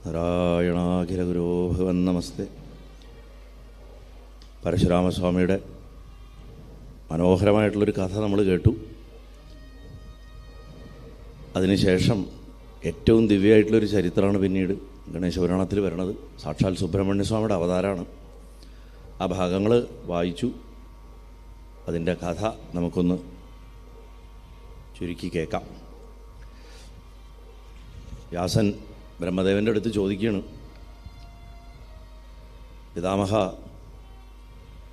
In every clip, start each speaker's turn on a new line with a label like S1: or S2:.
S1: നാരായണാഖില ഗുരോ ഭഗവൻ നമസ്തേ. പരശുരാമസ്വാമിയുടെ മനോഹരമായിട്ടുള്ളൊരു കഥ നമ്മൾ കേട്ടു. അതിനുശേഷം ഏറ്റവും ദിവ്യമായിട്ടുള്ളൊരു ചരിത്രമാണ് പിന്നീട് ഗണേശപുരാണത്തിൽ വരുന്നത്. സാക്ഷാൽ സുബ്രഹ്മണ്യസ്വാമിയുടെ അവതാരമാണ്. ആ ഭാഗങ്ങൾ വായിച്ചു. അതിൻ്റെ കഥ നമുക്കൊന്ന് ചുരുക്കി കേൾക്കാം. വ്യാസൻ ബ്രഹ്മദേവൻ്റെ അടുത്ത് ചോദിക്കുകയാണ്, പിതാമഹ,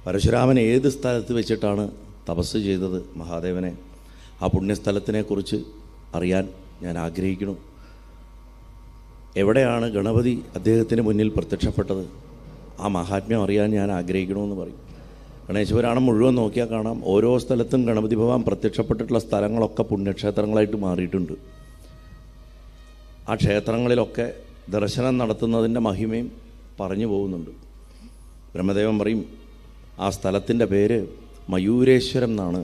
S1: പരശുരാമൻ ഏത് സ്ഥലത്ത് വെച്ചിട്ടാണ് തപസ് ചെയ്തത് മഹാദേവനെ? ആ പുണ്യസ്ഥലത്തിനെക്കുറിച്ച് അറിയാൻ ഞാൻ ആഗ്രഹിക്കുന്നു. എവിടെയാണ് ഗണപതി അദ്ദേഹത്തിന് മുന്നിൽ പ്രത്യക്ഷപ്പെട്ടത്? ആ മഹാത്മ്യം അറിയാൻ ഞാൻ ആഗ്രഹിക്കണമെന്ന് പറയും. ഗണേശപുരാണം മുഴുവൻ നോക്കിയാൽ കാണാം, ഓരോ സ്ഥലത്തും ഗണപതി ഭഗവാൻ പ്രത്യക്ഷപ്പെട്ടിട്ടുള്ള സ്ഥലങ്ങളൊക്കെ പുണ്യക്ഷേത്രങ്ങളായിട്ട് മാറിയിട്ടുണ്ട്. ആ ക്ഷേത്രങ്ങളിലൊക്കെ ദർശനം നടത്തുന്നതിൻ്റെ മഹിമയും പറഞ്ഞു പോകുന്നുണ്ട്. ബ്രഹ്മദേവൻ പറയും, ആ സ്ഥലത്തിൻ്റെ പേര് മയൂരേശ്വരം എന്നാണ്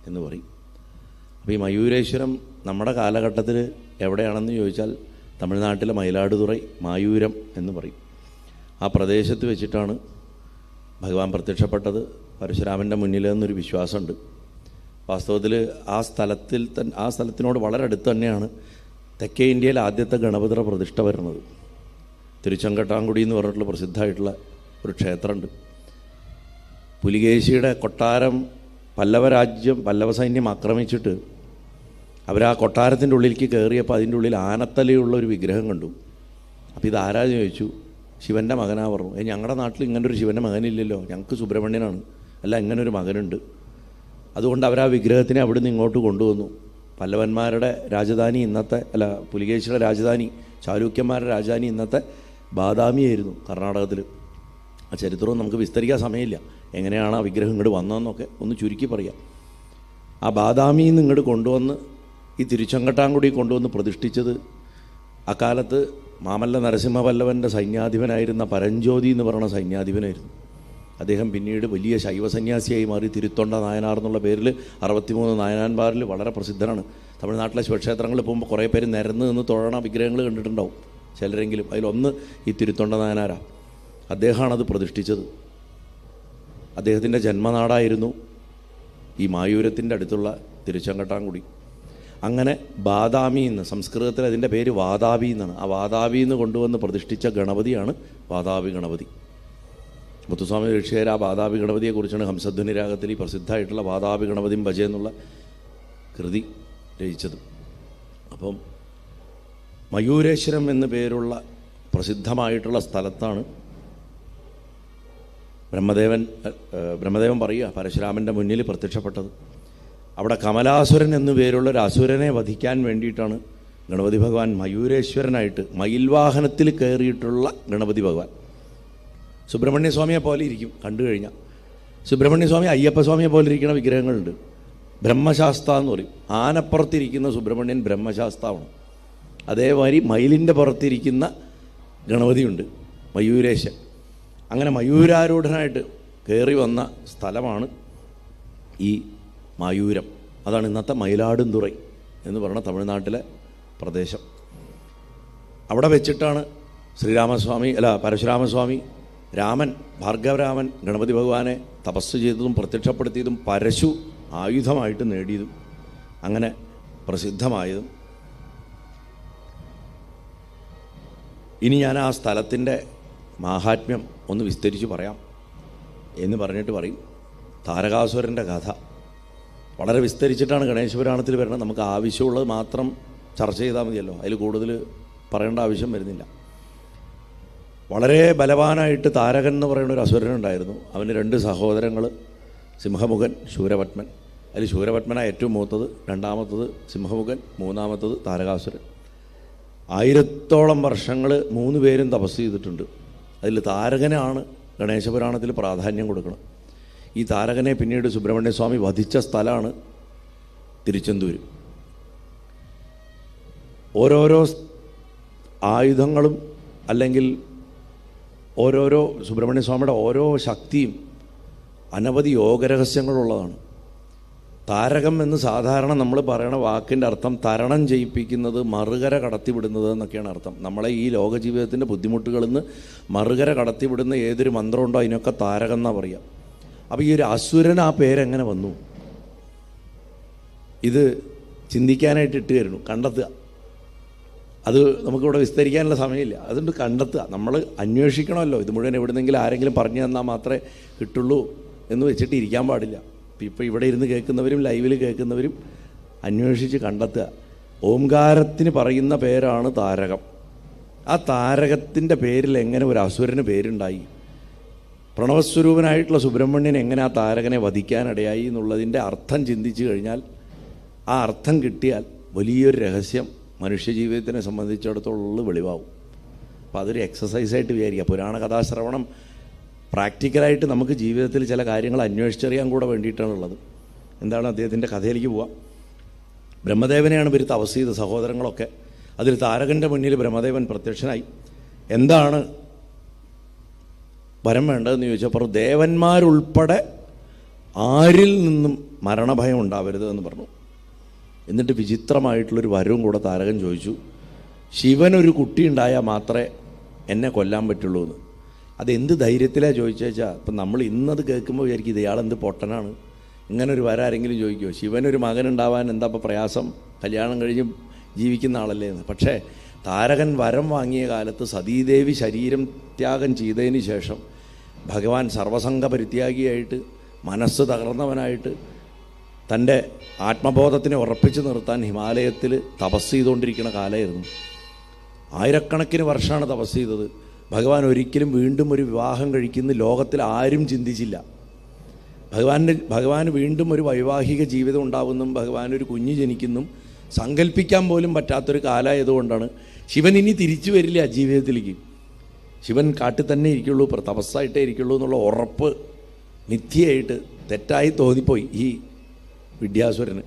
S1: എന്ന് പറയും. അപ്പോൾ ഈ മയൂരേശ്വരം നമ്മുടെ കാലഘട്ടത്തിൽ എവിടെയാണെന്ന് ചോദിച്ചാൽ തമിഴ്നാട്ടിലെ മയിലാടുതുറൈ മായൂരം എന്ന് പറയും. ആ പ്രദേശത്ത് വെച്ചിട്ടാണ് ഭഗവാൻ പ്രത്യക്ഷപ്പെട്ടത് പരശുരാമൻ്റെ മുന്നിൽ എന്നൊരു വിശ്വാസമുണ്ട്. വാസ്തവത്തിൽ ആ സ്ഥലത്തിനോട് വളരെ അടുത്ത് തന്നെയാണ് തെക്കേ ഇന്ത്യയിൽ ആദ്യത്തെ ഗണപതിര പ്രതിഷ്ഠ വരുന്നത്. തിരുച്ചങ്കട്ടാങ്കുടി എന്ന് പറഞ്ഞിട്ടുള്ള പ്രസിദ്ധമായിട്ടുള്ള ഒരു ക്ഷേത്രമുണ്ട്. പുലികേശിയുടെ കൊട്ടാരം പല്ലവ സൈന്യം ആക്രമിച്ചിട്ട് അവർ ആ കൊട്ടാരത്തിൻ്റെ ഉള്ളിലേക്ക് കയറിയപ്പോൾ അതിൻ്റെ ഉള്ളിൽ ആനത്തലയുള്ള ഒരു വിഗ്രഹം കണ്ടു. അപ്പോൾ ഇതാരാന്ന് ചോദിച്ചു. ശിവൻ്റെ മകനാ പറഞ്ഞു. ഞങ്ങളുടെ നാട്ടിൽ ഇങ്ങനൊരു ശിവൻ്റെ മകനില്ലല്ലോ, ഞങ്ങൾക്ക് സുബ്രഹ്മണ്യനാണ്. അല്ല, ഇങ്ങനൊരു മകനുണ്ട്. അതുകൊണ്ട് അവർ ആ വിഗ്രഹത്തിനെ അവിടുന്ന് ഇങ്ങോട്ട് കൊണ്ടുവന്നു. പല്ലവന്മാരുടെ രാജധാനി പുലികേശിയുടെ രാജധാനി, ചാലൂക്യന്മാരുടെ രാജധാനി ഇന്നത്തെ ബാദാമിയായിരുന്നു കർണാടകത്തിൽ. ആ ചരിത്രവും നമുക്ക് വിസ്തരിക്കാൻ സമയമില്ല, എങ്ങനെയാണ് ആ വിഗ്രഹം ഇങ്ങോട്ട് വന്നതെന്നൊക്കെ ഒന്ന് ചുരുക്കി പറയാം. ആ ബാദാമിയിൽ നിന്ന് ഇങ്ങോട്ട് കൊണ്ടുവന്ന് ഈ തിരുച്ചങ്കട്ടാങ്കുടി കൊണ്ടുവന്ന് പ്രതിഷ്ഠിച്ചത് അക്കാലത്ത് മാമല്ല നരസിംഹപല്ലവൻ്റെ സൈന്യാധിപനായിരുന്ന പരഞ്ജ്യോതി എന്ന് പറയുന്ന സൈന്യാധിപനായിരുന്നു. അദ്ദേഹം പിന്നീട് വലിയ ശൈവ സന്യാസിയായി മാറി. തിരുത്തൊണ്ട നായനാർ എന്നുള്ള പേരിൽ 63 നായനാൻമാരിൽ വളരെ പ്രസിദ്ധനാണ്. തമിഴ്നാട്ടിലെ ശിവക്ഷേത്രങ്ങളിൽ പോകുമ്പോൾ കുറേ പേര് നിരന്ന് നിന്ന് തൊഴണ വിഗ്രഹങ്ങൾ കണ്ടിട്ടുണ്ടാവും ചിലരെങ്കിലും. അതിലൊന്ന് ഈ തിരുത്തൊണ്ട നായനാരാണ്. അദ്ദേഹമാണത് പ്രതിഷ്ഠിച്ചത്. അദ്ദേഹത്തിൻ്റെ ജന്മനാടായിരുന്നു ഈ മായൂരത്തിൻ്റെ അടുത്തുള്ള തിരുച്ചങ്കട്ടാങ്കുടി. അങ്ങനെ ബാദാമി എന്ന്, സംസ്കൃതത്തിൽ അതിൻ്റെ പേര് വാതാപി എന്നാണ്. ആ വാതാപി എന്ന് കൊണ്ടുവന്ന് പ്രതിഷ്ഠിച്ച ഗണപതിയാണ് വാതാപി ഗണപതി. മുത്തുസ്വാമി ദീക്ഷിതർ ആ വാതാപി ഗണപതിയെക്കുറിച്ചാണ് ഹംസധ്വനി രാഗത്തിൽ ഈ പ്രസിദ്ധമായിട്ടുള്ള വാതാപി ഗണപതിയും ഭജ എന്നുള്ള കൃതി രചിച്ചത്. അപ്പം മയൂരേശ്വരം എന്നു പേരുള്ള പ്രസിദ്ധമായിട്ടുള്ള സ്ഥലത്താണ് ബ്രഹ്മദേവൻ പറയുക പരശുരാമൻ്റെ മുന്നിൽ പ്രത്യക്ഷപ്പെട്ടത്. അവിടെ കമലാസുരൻ എന്നു പേരുള്ള ഒരു അസുരനെ വധിക്കാൻ വേണ്ടിയിട്ടാണ് ഗണപതി ഭഗവാൻ മയൂരേശ്വരനായിട്ട് മയിൽവാഹനത്തിൽ കയറിയിട്ടുള്ള ഗണപതി ഭഗവാൻ. സുബ്രഹ്മണ്യസ്വാമിയെ പോലെ ഇരിക്കും കണ്ടു കഴിഞ്ഞാൽ. സുബ്രഹ്മണ്യസ്വാമി അയ്യപ്പസ്വാമിയെ പോലെ ഇരിക്കുന്ന വിഗ്രഹങ്ങളുണ്ട്. ബ്രഹ്മശാസ്ത എന്ന് പറയും. ആനപ്പുറത്തിരിക്കുന്ന സുബ്രഹ്മണ്യൻ ബ്രഹ്മശാസ്താവാണ്. അതേമാതിരി മയിലിൻ്റെ പുറത്തിരിക്കുന്ന ഗണപതിയുണ്ട്, മയൂരേശൻ. അങ്ങനെ മയൂരാരൂഢനായിട്ട് കയറി വന്ന സ്ഥലമാണ് ഈ മായൂരം. അതാണ് ഇന്നത്തെ മയിലാടുംതുറൈ എന്ന് പറയുന്ന തമിഴ്നാട്ടിലെ പ്രദേശം. അവിടെ വെച്ചിട്ടാണ് പരശുരാമസ്വാമി ഭാർഗവരാമൻ ഗണപതി ഭഗവാനെ തപസ് ചെയ്തതും പ്രത്യക്ഷപ്പെടുത്തിയതും പരശു ആയുധമായിട്ട് നേടിയതും അങ്ങനെ പ്രസിദ്ധമായതും. ഇനി ഞാൻ ആ സ്ഥലത്തിൻ്റെ മാഹാത്മ്യം ഒന്ന് വിസ്തരിച്ച് പറയാം എന്ന് പറഞ്ഞിട്ട് പറയും. താരകാസുരൻ്റെ കഥ വളരെ വിസ്തരിച്ചിട്ടാണ് ഗണേശപുരാണത്തിൽ വരുന്നത്. നമുക്ക് ആവശ്യമുള്ളത് മാത്രം ചർച്ച ചെയ്താൽ മതിയല്ലോ, അതിൽ കൂടുതൽ പറയേണ്ട ആവശ്യം വരുന്നില്ല. വളരെ ബലവാനായിട്ട് താരകൻ എന്ന് പറയുന്ന ഒരു അസുരനുണ്ടായിരുന്നു. അവന് 2 സഹോദരങ്ങൾ, സിംഹമുഖൻ, ശൂരപത്മൻ. അതിൽ ശൂരപത്മനാണ് ഏറ്റവും മൂത്തത്, രണ്ടാമത്തത് സിംഹമുഖൻ, മൂന്നാമത്തത് താരകാസുരൻ. 1000ഓളം വർഷങ്ങൾ 3 പേരും തപസ് ചെയ്തിട്ടുണ്ട്. അതിൽ താരകനാണ് ഗണേശപുരാണത്തിൽ പ്രാധാന്യം കൊടുക്കണം. ഈ താരകനെ പിന്നീട് സുബ്രഹ്മണ്യസ്വാമി വധിച്ച സ്ഥലമാണ് തിരുച്ചെന്തൂർ. ഓരോരോ ആയുധങ്ങളും അല്ലെങ്കിൽ ഓരോരോ സുബ്രഹ്മണ്യസ്വാമിയുടെ ഓരോ ശക്തിയും അനവധി യോഗരഹസ്യങ്ങളുള്ളതാണ്. താരകം എന്ന് സാധാരണ നമ്മൾ പറയണ വാക്കിൻ്റെ അർത്ഥം തരണം ചെയ്യിപ്പിക്കുന്നത്, മറുകര കടത്തിവിടുന്നത് എന്നൊക്കെയാണ് അർത്ഥം. നമ്മളെ ഈ ലോക ജീവിതത്തിൻ്റെ ബുദ്ധിമുട്ടുകളിൽ നിന്ന് മറുകര കടത്തിവിടുന്ന ഏതൊരു മന്ത്രമുണ്ടോ അതിനൊക്കെ താരകം എന്നാണ് പറയുക. അപ്പോൾ ഈ ഒരു അസുരൻ ആ പേരെങ്ങനെ വന്നു? ഇത് ചിന്തിക്കാനായിട്ട് ഇട്ട് തരുന്നു, കണ്ടെത്തുക. അത് നമുക്കിവിടെ വിസ്തരിക്കാനുള്ള സമയമില്ല. അതുകൊണ്ട് കണ്ടെത്തുക, നമ്മൾ അന്വേഷിക്കണമല്ലോ. ഇത് മുഴുവൻ എവിടുന്നെങ്കിലും ആരെങ്കിലും പറഞ്ഞു തന്നാൽ മാത്രമേ കിട്ടുള്ളൂ എന്ന് വെച്ചിട്ട് ഇരിക്കാൻ പാടില്ല. ഇപ്പോൾ ഇവിടെ ഇരുന്ന് കേൾക്കുന്നവരും ലൈവിൽ കേൾക്കുന്നവരും അന്വേഷിച്ച് കണ്ടെത്തുക. ഓംകാരത്തിന് പറയുന്ന പേരാണ് താരകം. ആ താരകത്തിൻ്റെ പേരിൽ എങ്ങനെ ഒരു അസുരന് പേരുണ്ടായി? പ്രണവസ്വരൂപനായിട്ടുള്ള സുബ്രഹ്മണ്യൻ എങ്ങനെ ആ താരകനെ വധിക്കാനിടയായി എന്നുള്ളതിൻ്റെ അർത്ഥം ചിന്തിച്ചു കഴിഞ്ഞാൽ, ആ അർത്ഥം കിട്ടിയാൽ വലിയൊരു രഹസ്യം മനുഷ്യജീവിതത്തിനെ സംബന്ധിച്ചിടത്തോളം വെളിവാകും. അപ്പോൾ അതൊരു എക്സസൈസായിട്ട് വിചാരിക്കുക. പുരാണ കഥാശ്രവണം പ്രാക്ടിക്കലായിട്ട് നമുക്ക് ജീവിതത്തിൽ ചില കാര്യങ്ങൾ അന്വേഷിച്ചറിയാൻ കൂടെ വേണ്ടിയിട്ടാണുള്ളത്. എന്താണ് അദ്ദേഹത്തിൻ്റെ കഥയിലേക്ക് പോവാം. ബ്രഹ്മദേവനെയാണ് ഇവർ തപസ് ചെയ്ത സഹോദരങ്ങളൊക്കെ. അതിൽ താരകൻ്റെ മുന്നിൽ ബ്രഹ്മദേവൻ പ്രത്യക്ഷനായി. എന്താണ് വരം വേണ്ടതെന്ന് ചോദിച്ചപ്പോൾ ദേവന്മാരുൾപ്പെടെ ആരിൽ നിന്നും മരണഭയം ഉണ്ടാവരുത് എന്ന് പറഞ്ഞു. എന്നിട്ട് വിചിത്രമായിട്ടുള്ളൊരു വരവും കൂടെ താരകൻ ചോദിച്ചു, ശിവനൊരു കുട്ടി ഉണ്ടായാൽ മാത്രമേ എന്നെ കൊല്ലാൻ പറ്റുള്ളൂ എന്ന്. അതെന്ത് ധൈര്യത്തിലാണ് ചോദിച്ചാൽ, ഇപ്പം നമ്മൾ ഇന്നത് കേൾക്കുമ്പോൾ വിചാരിക്കും ഇയാളെന്ത് പൊട്ടനാണ്, ഇങ്ങനൊരു വര ആരെങ്കിലും ചോദിക്കുമോ? ശിവനൊരു മകനുണ്ടാവാൻ എന്താ ഇപ്പോൾ പ്രയാസം, കല്യാണം കഴിഞ്ഞ് ജീവിക്കുന്ന ആളല്ലേ എന്ന്. പക്ഷേ താരകൻ വരം വാങ്ങിയ കാലത്ത് സതീദേവി ശരീരം ത്യാഗം ചെയ്തതിന് ശേഷം ഭഗവാൻ സർവസംഘ പരിത്യാഗിയായിട്ട് മനസ്സ് തകർന്നവനായിട്ട് തൻ്റെ ആത്മബോധത്തിനെ ഉറപ്പിച്ചു നിർത്താൻ ഹിമാലയത്തിൽ തപസ് ചെയ്തുകൊണ്ടിരിക്കുന്ന കാലമായിരുന്നു. ആയിരക്കണക്കിന് വർഷമാണ് തപസ് ചെയ്തത്. ഭഗവാൻ ഒരിക്കലും വീണ്ടും ഒരു വിവാഹം കഴിക്കുന്ന ലോകത്തിൽ ആരും ചിന്തിച്ചില്ല. ഭഗവാന് വീണ്ടും ഒരു വൈവാഹിക ജീവിതം ഉണ്ടാവുന്നും ഭഗവാനൊരു കുഞ്ഞ് ജനിക്കുന്നും സങ്കല്പിക്കാൻ പോലും പറ്റാത്തൊരു കാലമായതുകൊണ്ടാണ് ശിവൻ ഇനി തിരിച്ചു വരില്ല ജീവിതത്തിലേക്ക്. ശിവൻ കാട്ടിൽ തന്നെ ഇരിക്കുള്ളൂ, തപസ്സായിട്ടേ ഇരിക്കുള്ളൂ എന്നുള്ള ഉറപ്പ് മിഥ്യയായിട്ട് തെറ്റായി തോന്നിപ്പോയി ഈ വിദ്യാസുരന്.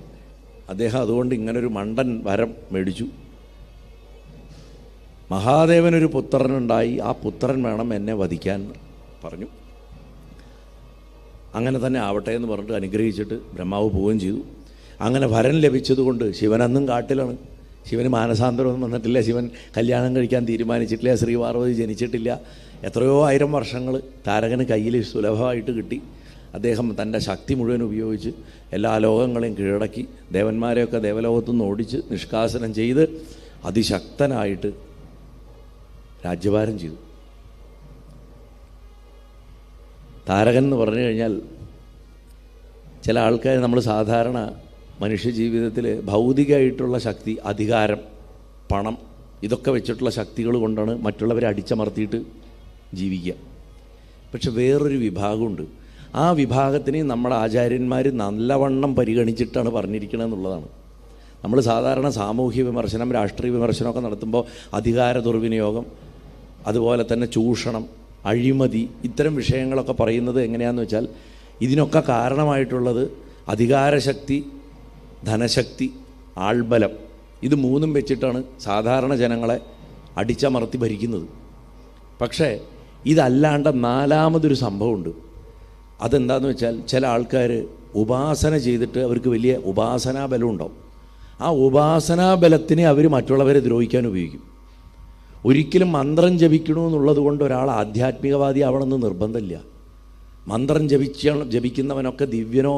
S1: അദ്ദേഹം അതുകൊണ്ട് ഇങ്ങനൊരു മണ്ടൻ വരം മേടിച്ചു. മഹാദേവനൊരു പുത്രനുണ്ടായി, ആ പുത്രൻ വേണം എന്നെ വധിക്കാൻ പറഞ്ഞു. അങ്ങനെ തന്നെ ആവട്ടെ എന്ന് പറഞ്ഞിട്ട് അനുഗ്രഹിച്ചിട്ട് ബ്രഹ്മാവ് പോവുകയും ചെയ്തു. അങ്ങനെ വരം ലഭിച്ചതുകൊണ്ട് ശിവനന്നും കാട്ടിലാണ്. ശിവന് മാനസാന്തരമൊന്നും വന്നിട്ടില്ല. ശിവൻ കല്യാണം കഴിക്കാൻ തീരുമാനിച്ചിട്ടില്ല. ശ്രീപാർവതി ജനിച്ചിട്ടില്ല. എത്രയോ ആയിരം വർഷങ്ങൾ താരകന് കയ്യിൽ സുലഭമായിട്ട് കിട്ടി. അദ്ദേഹം തൻ്റെ ശക്തി മുഴുവൻ ഉപയോഗിച്ച് എല്ലാ ലോകങ്ങളെയും കീഴടക്കി ദേവന്മാരെയൊക്കെ ദേവലോകത്തു നിന്ന് ഓടിച്ച് നിഷ്കാസനം ചെയ്ത് അതിശക്തനായിട്ട് രാജ്യഭാരം ചെയ്തു. താരകൻ എന്ന് പറഞ്ഞു കഴിഞ്ഞാൽ ചില ആൾക്കാർ നമ്മൾ സാധാരണ മനുഷ്യജീവിതത്തിൽ ഭൗതികമായിട്ടുള്ള ശക്തി, അധികാരം, പണം ഇതൊക്കെ വെച്ചിട്ടുള്ള ശക്തികൾ കൊണ്ടാണ് മറ്റുള്ളവരെ അടിച്ചമർത്തിയിട്ട് ജീവിക്കുക. പക്ഷെ വേറൊരു വിഭാഗമുണ്ട്. ആ വിഭാഗത്തിന് നമ്മുടെ ആചാര്യന്മാർ നല്ലവണ്ണം പരിഗണിച്ചിട്ടാണ് പറഞ്ഞിരിക്കണമെന്നുള്ളതാണ്. നമ്മൾ സാധാരണ സാമൂഹ്യ വിമർശനം, രാഷ്ട്രീയ വിമർശനമൊക്കെ നടത്തുമ്പോൾ അധികാര ദുർവിനിയോഗം, അതുപോലെ തന്നെ ചൂഷണം, അഴിമതി, ഇത്തരം വിഷയങ്ങളൊക്കെ പറയുന്നത് എങ്ങനെയാണെന്ന് വെച്ചാൽ ഇതിനൊക്കെ കാരണമായിട്ടുള്ളത് അധികാരശക്തി, ധനശക്തി, ആൾബലം, ഇത് മൂന്നും വെച്ചിട്ടാണ് സാധാരണ ജനങ്ങളെ അടിച്ചമർത്തി ഭരിക്കുന്നത്. പക്ഷേ ഇതല്ലാണ്ട് നാലാമതൊരു സംഭവമുണ്ട്. അതെന്താണെന്ന് വെച്ചാൽ ചില ആൾക്കാർ ഉപാസന ചെയ്തിട്ട് അവർക്ക് വലിയ ഉപാസനാബലം ഉണ്ടാവും. ആ ഉപാസനാബലത്തിനെ അവർ മറ്റുള്ളവരെ ദ്രോഹിക്കാൻ ഉപയോഗിക്കും. ഒരിക്കലും മന്ത്രം ജപിക്കണമെന്നുള്ളത് കൊണ്ട് ഒരാൾ ആധ്യാത്മികവാദി ആവണമെന്ന് നിർബന്ധമില്ല. മന്ത്രം ജപിക്കുന്നവനൊക്കെ ദിവ്യനോ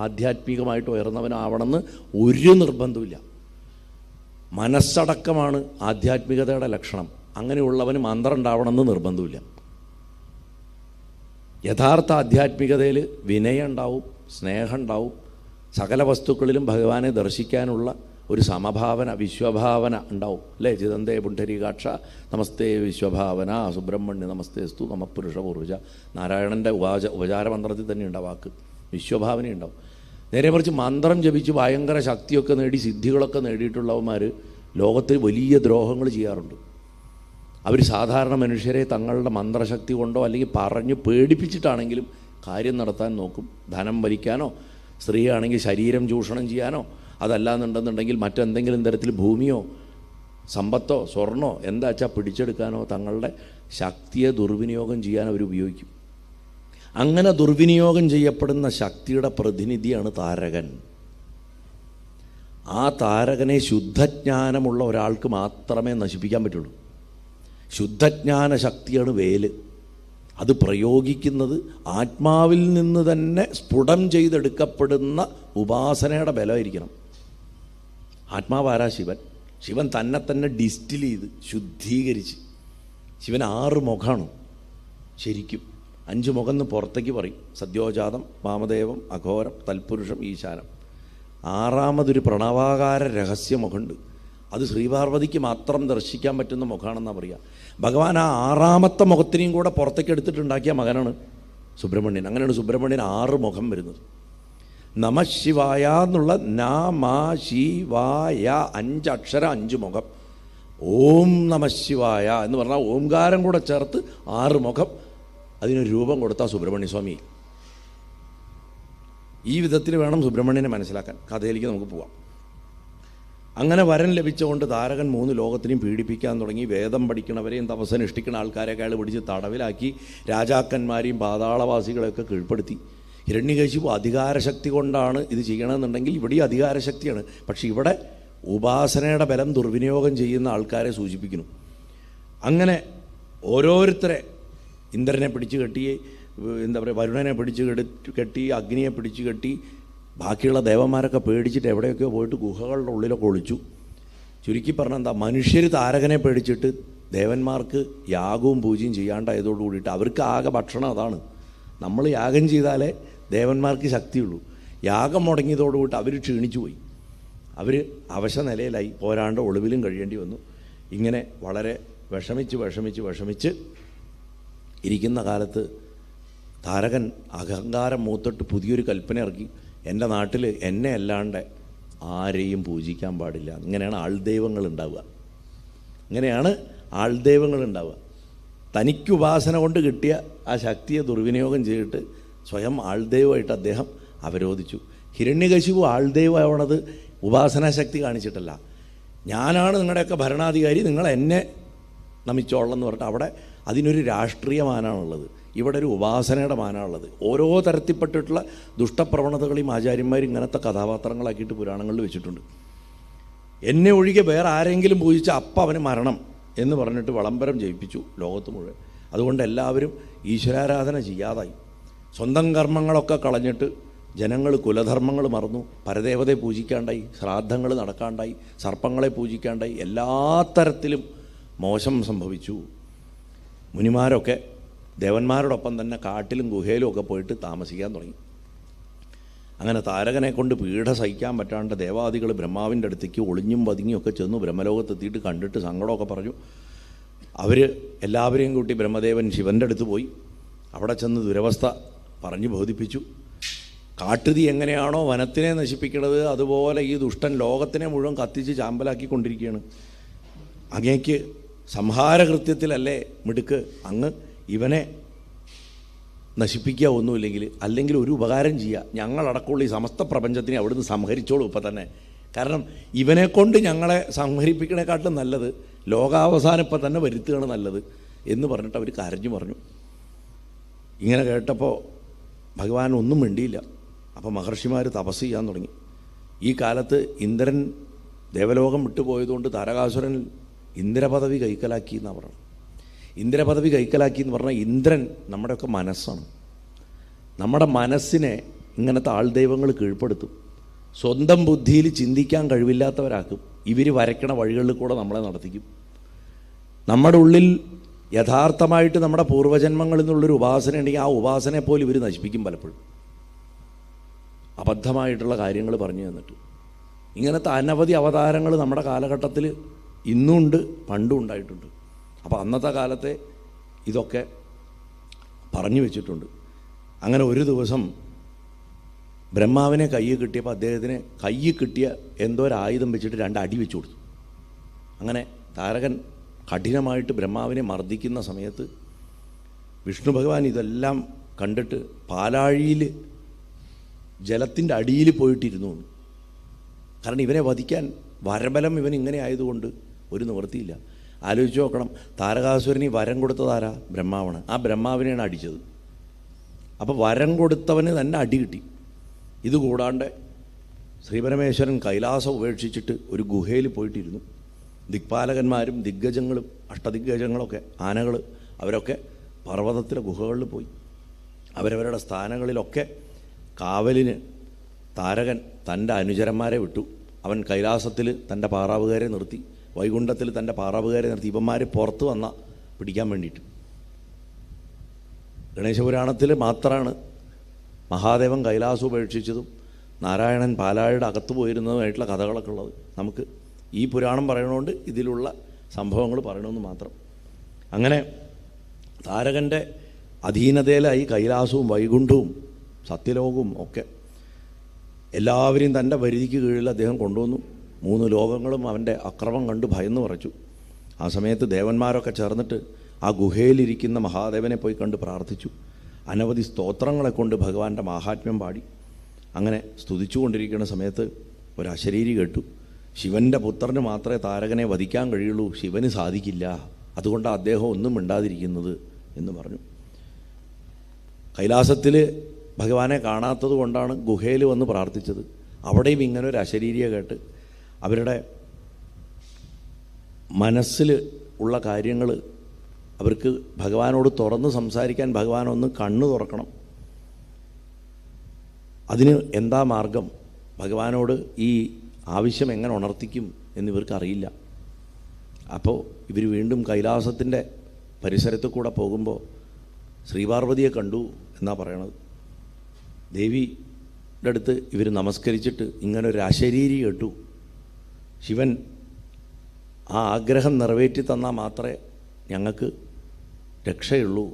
S1: ആധ്യാത്മികമായിട്ട് ഉയർന്നവനോ ആവണമെന്ന് ഒരു നിർബന്ധമില്ല. മനസ്സടക്കമാണ് ആധ്യാത്മികതയുടെ ലക്ഷണം. അങ്ങനെയുള്ളവന് മന്ത്രം ഉണ്ടാവണമെന്ന് നിർബന്ധമില്ല. യഥാർത്ഥ ആധ്യാത്മികതയിൽ വിനയം ഉണ്ടാവും, സ്നേഹം ഉണ്ടാവും, സകല വസ്തുക്കളിലും ഭഗവാനെ ദർശിക്കാനുള്ള ഒരു സമഭാവന, വിശ്വഭാവന ഉണ്ടാവും. അല്ലേ? ചിദന്തേ പുണ്ഡരീകാക്ഷ നമസ്തേ വിശ്വഭാവന സുബ്രഹ്മണ്യ നമസ്തേസ്തു നമ പുരുഷപൂർവജ. നാരായണൻ്റെ ഉപചാരമന്ത്രത്തിൽ തന്നെ ഉണ്ടാവും വാക്ക്, വിശ്വഭാവനയുണ്ടാവും. നേരെ മറിച്ച് മന്ത്രം ജപിച്ച് ഭയങ്കര ശക്തിയൊക്കെ നേടി സിദ്ധികളൊക്കെ നേടിയിട്ടുള്ളവന്മാർ ലോകത്തിൽ വലിയ ദ്രോഹങ്ങൾ ചെയ്യാറുണ്ട്. അവർ സാധാരണ മനുഷ്യരെ തങ്ങളുടെ മന്ത്രശക്തി കൊണ്ടോ അല്ലെങ്കിൽ പറഞ്ഞു പേടിപ്പിച്ചിട്ടാണെങ്കിലും കാര്യം നടത്താൻ നോക്കും. ധനം വലിക്കാനോ, സ്ത്രീയാണെങ്കിൽ ശരീരം ചൂഷണം ചെയ്യാനോ, അതല്ലാന്നുണ്ടെന്നുണ്ടെങ്കിൽ മറ്റെന്തെങ്കിലും തരത്തിൽ ഭൂമിയോ സമ്പത്തോ സ്വർണ്ണോ എന്താ വെച്ചാൽ പിടിച്ചെടുക്കാനോ തങ്ങളുടെ ശക്തിയെ ദുർവിനിയോഗം ചെയ്യാൻ അവർ ഉപയോഗിക്കും. അങ്ങനെ ദുർവിനിയോഗം ചെയ്യപ്പെടുന്ന ശക്തിയുടെ പ്രതിനിധിയാണ് താരകൻ. ആ താരകനെ ശുദ്ധജ്ഞാനമുള്ള ഒരാൾക്ക് മാത്രമേ നശിപ്പിക്കാൻ പറ്റുള്ളൂ. ശുദ്ധജ്ഞാന ശക്തിയാണ് വേല്. അത് പ്രയോഗിക്കുന്നത് ആത്മാവിൽ നിന്ന് തന്നെ സ്ഫുടം ചെയ്തെടുക്കപ്പെടുന്ന ഉപാസനയുടെ ബലമായിരിക്കണം. ആത്മാവാരാ? ശിവൻ. ശിവൻ തന്നെ ഡിസ്റ്റിൽ ചെയ്ത് ശുദ്ധീകരിച്ച്. ശിവൻ 6 മുഖമാണ് ശരിക്കും. 5 മുഖം എന്ന് പുറത്തേക്ക് പറയും. സദ്യോജാതം, വാമദേവം, അഘോരം, തൽപുരുഷം, ഈശാനം. 6ാമതൊരു പ്രണവാകാര രഹസ്യമുഖമുണ്ട്. അത് ശ്രീപാർവതിക്ക് മാത്രം ദർശിക്കാൻ പറ്റുന്ന മുഖമാണെന്നാണ് പറയുക. ഭഗവാൻ ആ 6ാമത്തെ മുഖത്തിനെയും കൂടെ പുറത്തേക്ക് എടുത്തിട്ടുണ്ടാക്കിയ മകനാണ് സുബ്രഹ്മണ്യൻ. അങ്ങനെയാണ് സുബ്രഹ്മണ്യൻ 6 മുഖം വരുന്നത്. നമശിവായ എന്നുള്ള നമ ശിവായ 5 അക്ഷരം 5 മുഖം. ഓം നമശിവായ എന്ന് പറഞ്ഞാൽ ഓംകാരം കൂടെ ചേർത്ത് 6 മുഖം. അതിനൊരു രൂപം കൊടുത്ത സുബ്രഹ്മണ്യ സ്വാമി. ഈ വിധത്തിൽ വേണം സുബ്രഹ്മണ്യനെ മനസ്സിലാക്കാൻ. കഥയിലേക്ക് നമുക്ക് പോവാം. അങ്ങനെ വരൻ ലഭിച്ചുകൊണ്ട് താരകൻ 3 ലോകത്തിനെയും പീഡിപ്പിക്കാൻ തുടങ്ങി. വേദം പഠിക്കണവരെയും തപസ്സനുഷ്ഠിക്കുന്ന ആൾക്കാരെയൊക്കെ അയാൾ പിടിച്ച് തടവിലാക്കി. രാജാക്കന്മാരെയും പാതാളവാസികളെയൊക്കെ കീഴ്പ്പെടുത്തി. ഹിരണ്യകശിപു അധികാരശക്തി കൊണ്ടാണ് ഇത് ചെയ്യണമെന്നുണ്ടെങ്കിൽ ഇവിടെയും അധികാരശക്തിയാണ്. പക്ഷെ ഇവിടെ ഉപാസനയുടെ ബലം ദുർവിനിയോഗം ചെയ്യുന്ന ആൾക്കാരെ സൂചിപ്പിക്കുന്നു. അങ്ങനെ ഓരോരുത്തരെ ഇന്ദ്രനെ പിടിച്ചു കെട്ടി, എന്താ പറയുക, വരുണനെ പിടിച്ച് കെട്ടി, അഗ്നിയെ പിടിച്ചു കെട്ടി, ബാക്കിയുള്ള ദേവന്മാരൊക്കെ പേടിച്ചിട്ട് എവിടെയൊക്കെയോ പോയിട്ട് ഗുഹകളുടെ ഉള്ളിലൊക്കെ ഒളിച്ചു. ചുരുക്കി പറഞ്ഞാൽ എന്താ, മനുഷ്യർ താരകനെ പേടിച്ചിട്ട് ദേവന്മാർക്ക് യാഗവും പൂജയും ചെയ്യാണ്ടായതോടു കൂടിയിട്ട് അവർക്ക് ആകെ ഭക്ഷണം അതാണ്. നമ്മൾ യാഗം ചെയ്താലേ ദേവന്മാർക്ക് ശക്തിയുള്ളൂ. യാഗം മുടങ്ങിയതോടുകൂടി അവർ ക്ഷീണിച്ചു പോയി. അവർ അവശ നിലയിലായി. പോരാണ്ട് ഒളിവിലും കഴിയേണ്ടി വന്നു. ഇങ്ങനെ വളരെ വിഷമിച്ച് ഇരിക്കുന്ന കാലത്ത് താരകൻ അഹങ്കാരം മൂത്തിട്ട് പുതിയൊരു കൽപ്പന ഇറക്കി. എൻ്റെ നാട്ടിൽ എന്നെ അല്ലാണ്ട് ആരെയും പൂജിക്കാൻ പാടില്ല. ഇങ്ങനെയാണ് ആൾദൈവങ്ങൾ ഉണ്ടാവുക. തനിക്ക് ഉപാസന കൊണ്ട് കിട്ടിയ ആ ശക്തിയെ ദുർവിനിയോഗം ചെയ്തിട്ട് സ്വയം ആൾദൈവമായിട്ട് അദ്ദേഹം അവരോധിച്ചു. ഹിരണ്യകശിപു ആൾദൈവമാവണത് ഉപാസനാശക്തി കാണിച്ചിട്ടല്ല. ഞാനാണ് നിങ്ങളുടെയൊക്കെ ഭരണാധികാരി, നിങ്ങൾ എന്നെ നമിച്ചോളണം എന്ന് പറഞ്ഞിട്ട് അവിടെ അതിനൊരു രാഷ്ട്രീയ മാനാണുള്ളത്. ഇവിടെ ഒരു ഉപാസനയുടെ മാനാണുള്ളത്. ഓരോ തരത്തിൽപ്പെട്ടിട്ടുള്ള ദുഷ്ടപ്രവണതകളെയും ആചാര്യന്മാർ ഇങ്ങനത്തെ കഥാപാത്രങ്ങളാക്കിയിട്ട് പുരാണങ്ങളിൽ വെച്ചിട്ടുണ്ട്. എന്നെ ഒഴികെ വേറെ ആരെങ്കിലും പൂജിച്ച അപ്പം അവന് മരണം എന്ന് പറഞ്ഞിട്ട് വിളംബരം ജയിപ്പിച്ചു ലോകത്ത് മുഴുവൻ. അതുകൊണ്ട് എല്ലാവരും ഈശ്വരാരാധന ചെയ്യാതായി. സ്വന്തം കർമ്മങ്ങളൊക്കെ കളഞ്ഞിട്ട് ജനങ്ങൾ കുലധർമ്മങ്ങൾ മറന്നു. പരദേവതയെ പൂജിക്കാണ്ടായി, ശ്രാദ്ധങ്ങൾ നടക്കാണ്ടായി, സർപ്പങ്ങളെ പൂജിക്കാണ്ടായി. എല്ലാ തരത്തിലും മോശം സംഭവിച്ചു. മുനിമാരൊക്കെ ദേവന്മാരോടൊപ്പം തന്നെ കാട്ടിലും ഗുഹയിലും ഒക്കെ പോയിട്ട് താമസിക്കാൻ തുടങ്ങി. അങ്ങനെ താരകനെ കൊണ്ട് പീഡ സഹിക്കാൻ പറ്റാണ്ട് ദേവാദികൾ ബ്രഹ്മാവിൻ്റെ അടുത്തേക്ക് ഒളിഞ്ഞും പതുങ്ങിയൊക്കെ ചെന്നു. ബ്രഹ്മലോകത്തെത്തിയിട്ട് കണ്ടിട്ട് സങ്കടമൊക്കെ പറഞ്ഞു. അവർ എല്ലാവരെയും കൂട്ടി ബ്രഹ്മദേവൻ ശിവൻ്റെ അടുത്ത് പോയി. അവിടെ ചെന്ന് ദുരവസ്ഥ പറഞ്ഞു ബോധിപ്പിച്ചു. കാട്ടുതീ എങ്ങനെയാണോ വനത്തിനെ നശിപ്പിക്കുന്നത്, അതുപോലെ ഈ ദുഷ്ടൻ ലോകത്തിനെ മുഴുവൻ കത്തിച്ച് ചാമ്പലാക്കിക്കൊണ്ടിരിക്കുകയാണ്. അങ്ങേക്ക് സംഹാരകൃത്യത്തിലല്ലേ മിടുക്ക്, അങ്ങ് ഇവനെ നശിപ്പിക്കുക ഒന്നുമില്ലെങ്കിൽ, അല്ലെങ്കിൽ ഒരു ഉപകാരം ചെയ്യുക, ഞങ്ങളടക്കമുള്ള ഈ സമസ്ത പ്രപഞ്ചത്തിനെ അവിടുന്ന് സംഹരിച്ചോളൂ ഇപ്പം തന്നെ. കാരണം ഇവനെക്കൊണ്ട് ഞങ്ങളെ സംഹരിപ്പിക്കണേക്കാട്ടും നല്ലത് ലോകാവസാനം ഇപ്പം തന്നെ വരുത്തുകയാണ് നല്ലത് എന്ന് പറഞ്ഞിട്ട് അവർ കരഞ്ഞു പറഞ്ഞു. ഇങ്ങനെ കേട്ടപ്പോൾ ഭഗവാൻ ഒന്നും മിണ്ടിയില്ല. അപ്പോൾ മഹർഷിമാർ തപസ് ചെയ്യാൻ തുടങ്ങി. ഈ കാലത്ത് ഇന്ദ്രൻ ദേവലോകം വിട്ടുപോയതുകൊണ്ട് താരകാസുരൻ ഇന്ദ്രപദവി കൈക്കലാക്കി എന്നാണ് പറയുന്നത്. ഇന്ദ്രപദവി കൈക്കലാക്കി എന്ന് പറഞ്ഞാൽ ഇന്ദ്രൻ നമ്മുടെയൊക്കെ മനസ്സാണ്. നമ്മുടെ മനസ്സിനെ ഇങ്ങനത്തെ ആൾദൈവങ്ങൾ കീഴ്പ്പെടുത്തും. സ്വന്തം ബുദ്ധിയിൽ ചിന്തിക്കാൻ കഴിവില്ലാത്തവരാക്കും. ഇവർ വരയ്ക്കണ വഴികളിൽ കൂടെ നമ്മളെ നടത്തിക്കും. നമ്മുടെ ഉള്ളിൽ യഥാർത്ഥമായിട്ട് നമ്മുടെ പൂർവ്വജന്മങ്ങളിൽ നിന്നുള്ളൊരു ഉപാസന ഉണ്ടെങ്കിൽ ആ ഉപാസനയെ പോലും ഇവർ നശിപ്പിക്കും പലപ്പോഴും, അബദ്ധമായിട്ടുള്ള കാര്യങ്ങൾ പറഞ്ഞു തന്നിട്ട്. ഇങ്ങനത്തെ അനവധി അവതാരങ്ങൾ നമ്മുടെ കാലഘട്ടത്തിൽ ഇന്നുണ്ട്, പണ്ടും ഉണ്ടായിട്ടുണ്ട്. അപ്പോൾ അന്നത്തെ കാലത്തെ ഇതൊക്കെ പറഞ്ഞു വെച്ചിട്ടുണ്ട്. അങ്ങനെ ഒരു ദിവസം ബ്രഹ്മാവിനെ കയ്യിൽ കിട്ടിയപ്പോൾ അദ്ദേഹത്തിന് കയ്യിൽ കിട്ടിയ എന്തോ ഒരു ആയുധം വെച്ചിട്ട് 2 അടി വെച്ചു കൊടുത്തു. അങ്ങനെ താരകൻ കഠിനമായിട്ട് ബ്രഹ്മാവിനെ മർദ്ദിക്കുന്ന സമയത്ത് വിഷ്ണു ഭഗവാൻ ഇതെല്ലാം കണ്ടിട്ട് പാലാഴിയിൽ ജലത്തിൻ്റെ അടിയിൽ പോയിട്ടിരുന്നു. കാരണം ഇവനെ വധിക്കാൻ വരബലം ഇവൻ ഇങ്ങനെ ആയതുകൊണ്ട് ഒരു നിവൃത്തിയില്ല. ആലോചിച്ച് നോക്കണം, താരകാസുരന് വരം കൊടുത്തതാരാ? ബ്രഹ്മാവാണ്. ആ ബ്രഹ്മാവിനെയാണ് അടിച്ചത്. അപ്പോൾ വരം കൊടുത്തവന് തന്നെ അടി കിട്ടി. ഇതുകൂടാണ്ട് ശ്രീപരമേശ്വരൻ കൈലാസം ഉപേക്ഷിച്ചിട്ട് ഒരു ഗുഹയിൽ പോയിട്ടിരുന്നു. ദിക്പാലകന്മാരും ദിഗ്ഗജങ്ങളും അഷ്ടദിഗ്ഗജങ്ങളൊക്കെ ആനകൾ അവരൊക്കെ പർവ്വതത്തിലെ ഗുഹകളിൽ പോയി. അവരവരുടെ സ്ഥാനങ്ങളിലൊക്കെ കാവലിന് താരകൻ തൻ്റെ അനുചരന്മാരെ വിട്ടു. അവൻ കൈലാസത്തിൽ തൻ്റെ പാറാവുകാരെ നിർത്തി, വൈകുണ്ഠത്തിൽ തൻ്റെ പാറാവുകാരെ നിർത്തി. ഇവന്മാർ പുറത്ത് വന്ന പിടിക്കാൻ വേണ്ടിയിട്ട്. ഗണേശപുരാണത്തിൽ മാത്രമാണ് മഹാദേവൻ കൈലാസം ഉപേക്ഷിച്ചതും നാരായണൻ പാലായുടെ അകത്ത് പോയിരുന്നതുമായിട്ടുള്ള കഥകളൊക്കെ ഉള്ളത്. നമുക്ക് ഈ പുരാണം പറയണതുകൊണ്ട് ഇതിലുള്ള സംഭവങ്ങൾ പറയണമെന്ന് മാത്രം. അങ്ങനെ താരകൻ്റെ അധീനതയിലായി കൈലാസവും വൈകുണ്ഠവും സത്യലോകവും ഒക്കെ എല്ലാവരെയും തൻ്റെ പരിധിക്ക് കീഴിൽ അദ്ദേഹം കൊണ്ടുവന്നു. 3 ലോകങ്ങളും അവൻ്റെ അക്രമം കണ്ട് ഭയന്ന് പറച്ചു. ആ സമയത്ത് ദേവന്മാരൊക്കെ ചേർന്നിട്ട് ആ ഗുഹയിലിരിക്കുന്ന മഹാദേവനെ പോയി കണ്ട് പ്രാർത്ഥിച്ചു. അനവധി സ്തോത്രങ്ങളെ കൊണ്ട് ഭഗവാന്റെ മാഹാത്മ്യം പാടി. അങ്ങനെ സ്തുതിച്ചുകൊണ്ടിരിക്കുന്ന സമയത്ത് ഒരു അശരീരി കേട്ടു. ശിവൻ്റെ പുത്രന് മാത്രമേ താരകനെ വധിക്കാൻ കഴിയുള്ളൂ, ശിവന് സാധിക്കില്ല, അതുകൊണ്ടാണ് അദ്ദേഹം ഒന്നും മിണ്ടാതിരിക്കുന്നത് എന്ന് പറഞ്ഞു. കൈലാസത്തിൽ ഭഗവാനെ കാണാത്തത് കൊണ്ടാണ് ഗുഹയിൽ വന്ന് പ്രാർത്ഥിച്ചത്. അവിടെയും ഇങ്ങനെ ഒരു അശരീരിയെ കേട്ട് അവരുടെ മനസ്സിൽ ഉള്ള കാര്യങ്ങൾ അവർക്ക് ഭഗവാനോട് തുറന്ന് സംസാരിക്കാൻ ഭഗവാൻ ഒന്ന് കണ്ണു തുറക്കണം. അതിന് എന്താ മാർഗം, ഭഗവാനോട് ഈ ആവശ്യം എങ്ങനെ ഉണർത്തിക്കും എന്നിവർക്ക് അറിയില്ല. അപ്പോൾ ഇവർ വീണ്ടും കൈലാസത്തിൻ്റെ പരിസരത്ത് കൂടെ പോകുമ്പോൾ ശ്രീപാർവതിയെ കണ്ടു എന്നാണ് പറയണത്. ദേവിയുടെ അടുത്ത് ഇവർ നമസ്കരിച്ചിട്ട് ഇങ്ങനൊരു അശരീരി കേട്ടു. ശിവൻ ആ ആഗ്രഹം നിറവേറ്റി തന്നാൽ മാത്രമേ ഞങ്ങൾക്ക് രക്ഷയുള്ളൂ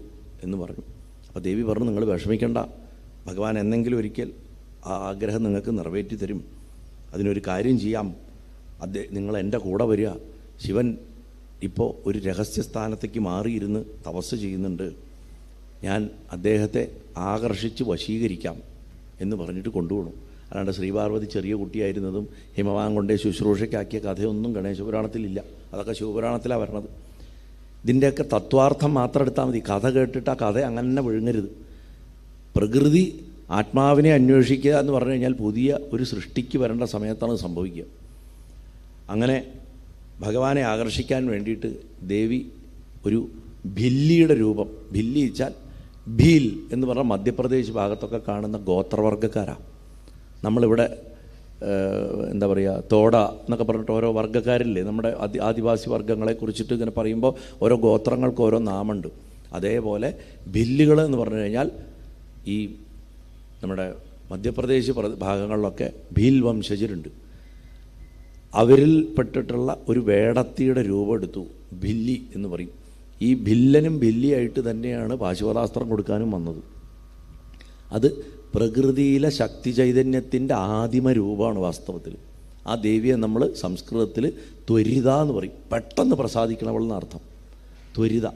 S1: എന്ന് പറഞ്ഞു. അപ്പോൾ ദേവി പറഞ്ഞു, നിങ്ങൾ വിഷമിക്കേണ്ട, ഭഗവാൻ എന്നെങ്കിലും ഒരിക്കൽ ആ ആഗ്രഹം നിങ്ങൾക്ക് നിറവേറ്റി തരും. അതിനൊരു കാര്യം ചെയ്യാം, നിങ്ങൾ എൻ്റെ കൂടെ വരിക. ശിവൻ ഇപ്പോൾ ഒരു രഹസ്യസ്ഥാനത്തേക്ക് മാറിയിരുന്ന് തപസ് ചെയ്യുന്നുണ്ട്, ഞാൻ അദ്ദേഹത്തെ ആകർഷിച്ച് വശീകരിക്കാം എന്ന് പറഞ്ഞിട്ട് കൊണ്ടുപോകണം. അല്ലാണ്ട് ശ്രീപാർവതി ചെറിയ കുട്ടിയായിരുന്നതും ഹിമവാൻ കൊണ്ടേ ശുശ്രൂഷയ്ക്കാക്കിയ കഥയൊന്നും ഗണേശപുരാണത്തിലില്ല. അതൊക്കെ ശിവപുരാണത്തിലാണ് വരണത്. ഇതിൻ്റെയൊക്കെ തത്വാർത്ഥം മാത്രം എടുത്താൽ മതി. കഥ കേട്ടിട്ട് ആ കഥ അങ്ങനെ വിഴുങ്ങരുത്. പ്രകൃതി ആത്മാവിനെ അന്വേഷിക്കുക എന്ന് പറഞ്ഞു കഴിഞ്ഞാൽ പുതിയ ഒരു സൃഷ്ടിക്ക് വരേണ്ട സമയത്താണ് സംഭവിക്കുക. അങ്ങനെ ഭഗവാനെ ആകർഷിക്കാൻ വേണ്ടിയിട്ട് ദേവി ഒരു ഭില്ലിയുടെ രൂപം, ഭില്ലി വെച്ചാൽ ഭീൽ എന്ന് പറഞ്ഞാൽ മധ്യപ്രദേശ് ഭാഗത്തൊക്കെ കാണുന്ന ഗോത്രവർഗ്ഗക്കാരാണ്. നമ്മളിവിടെ എന്താ പറയുക, തോട എന്നൊക്കെ പറഞ്ഞിട്ട് ഓരോ വർഗ്ഗക്കാരില്ലേ, നമ്മുടെ ആദിവാസി വർഗ്ഗങ്ങളെ കുറിച്ചിട്ട് ഇങ്ങനെ പറയുമ്പോൾ ഓരോ ഗോത്രങ്ങൾക്ക് ഓരോ നാമുണ്ട്. അതേപോലെ ഭില്ലുകൾ എന്ന് പറഞ്ഞു കഴിഞ്ഞാൽ ഈ നമ്മുടെ മധ്യപ്രദേശ് ഭാഗങ്ങളിലൊക്കെ ഭീൽ വംശജരുണ്ട്. അവരിൽ പെട്ടിട്ടുള്ള ഒരു വേടത്തിയുടെ രൂപം എടുത്തു, ഭില്ലി എന്ന് പറയും. ഈ ഭില്ലനും ഭില്ലിയായിട്ട് തന്നെയാണ് പാശുപതാസ്ത്രം കൊടുക്കാനും വന്നത്. അത് പ്രകൃതിയിലെ ശക്തി ചൈതന്യത്തിൻ്റെ ആദിമ രൂപമാണ് വാസ്തവത്തിൽ. ആ ദേവിയെ നമ്മൾ സംസ്കൃതത്തിൽ ത്വരിത എന്ന് പറയും, പെട്ടെന്ന് പ്രസാദിക്കണവൾ എന്നർത്ഥം. ത്വരിത.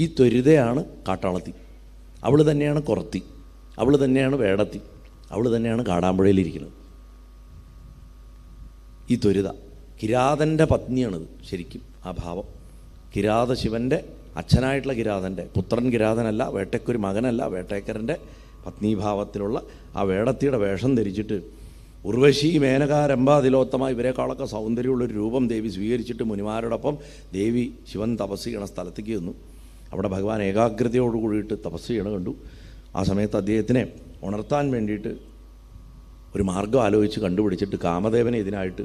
S1: ഈ ത്വരിതയാണ് കാട്ടാളത്തി, അവൾ തന്നെയാണ് കുറത്തി, അവൾ തന്നെയാണ് വേടത്തി, അവൾ തന്നെയാണ് കാടാമ്പുഴയിലിരിക്കുന്നത്. ഈ ത്വരിത കിരാതൻ്റെ പത്നിയാണിത് ശരിക്കും ആ ഭാവം. കിരാത ശിവൻ്റെ അച്ഛനായിട്ടുള്ള കിരാതൻ്റെ പുത്രൻ, കിരാതനല്ല, വേട്ടയ്ക്കൊരു മകനല്ല, വേട്ടയ്ക്കരൻ്റെ പത്നീഭാവത്തിലുള്ള ആ വേടത്തിയുടെ വേഷം ധരിച്ചിട്ട് ഉർവശി, മേനക, രംഭ, തിലോത്തമ ഇവരെക്കാളൊക്കെ സൗന്ദര്യമുള്ളൊരു രൂപം ദേവി സ്വീകരിച്ചിട്ട് മുനിമാരോടൊപ്പം ദേവി ശിവൻ തപസ് ചെയ്യണ സ്ഥലത്തേക്ക് ചെന്നു. അവിടെ ഭഗവാൻ ഏകാഗ്രതയോട് കൂടിയിട്ട് തപസ് ചെയ്യണ കണ്ടു. ആ സമയത്ത് അദ്ദേഹത്തിനെ ഉണർത്താൻ വേണ്ടിയിട്ട് ഒരു മാർഗം ആലോചിച്ച് കണ്ടുപിടിച്ചിട്ട് കാമദേവനെ ഇതിനായിട്ട്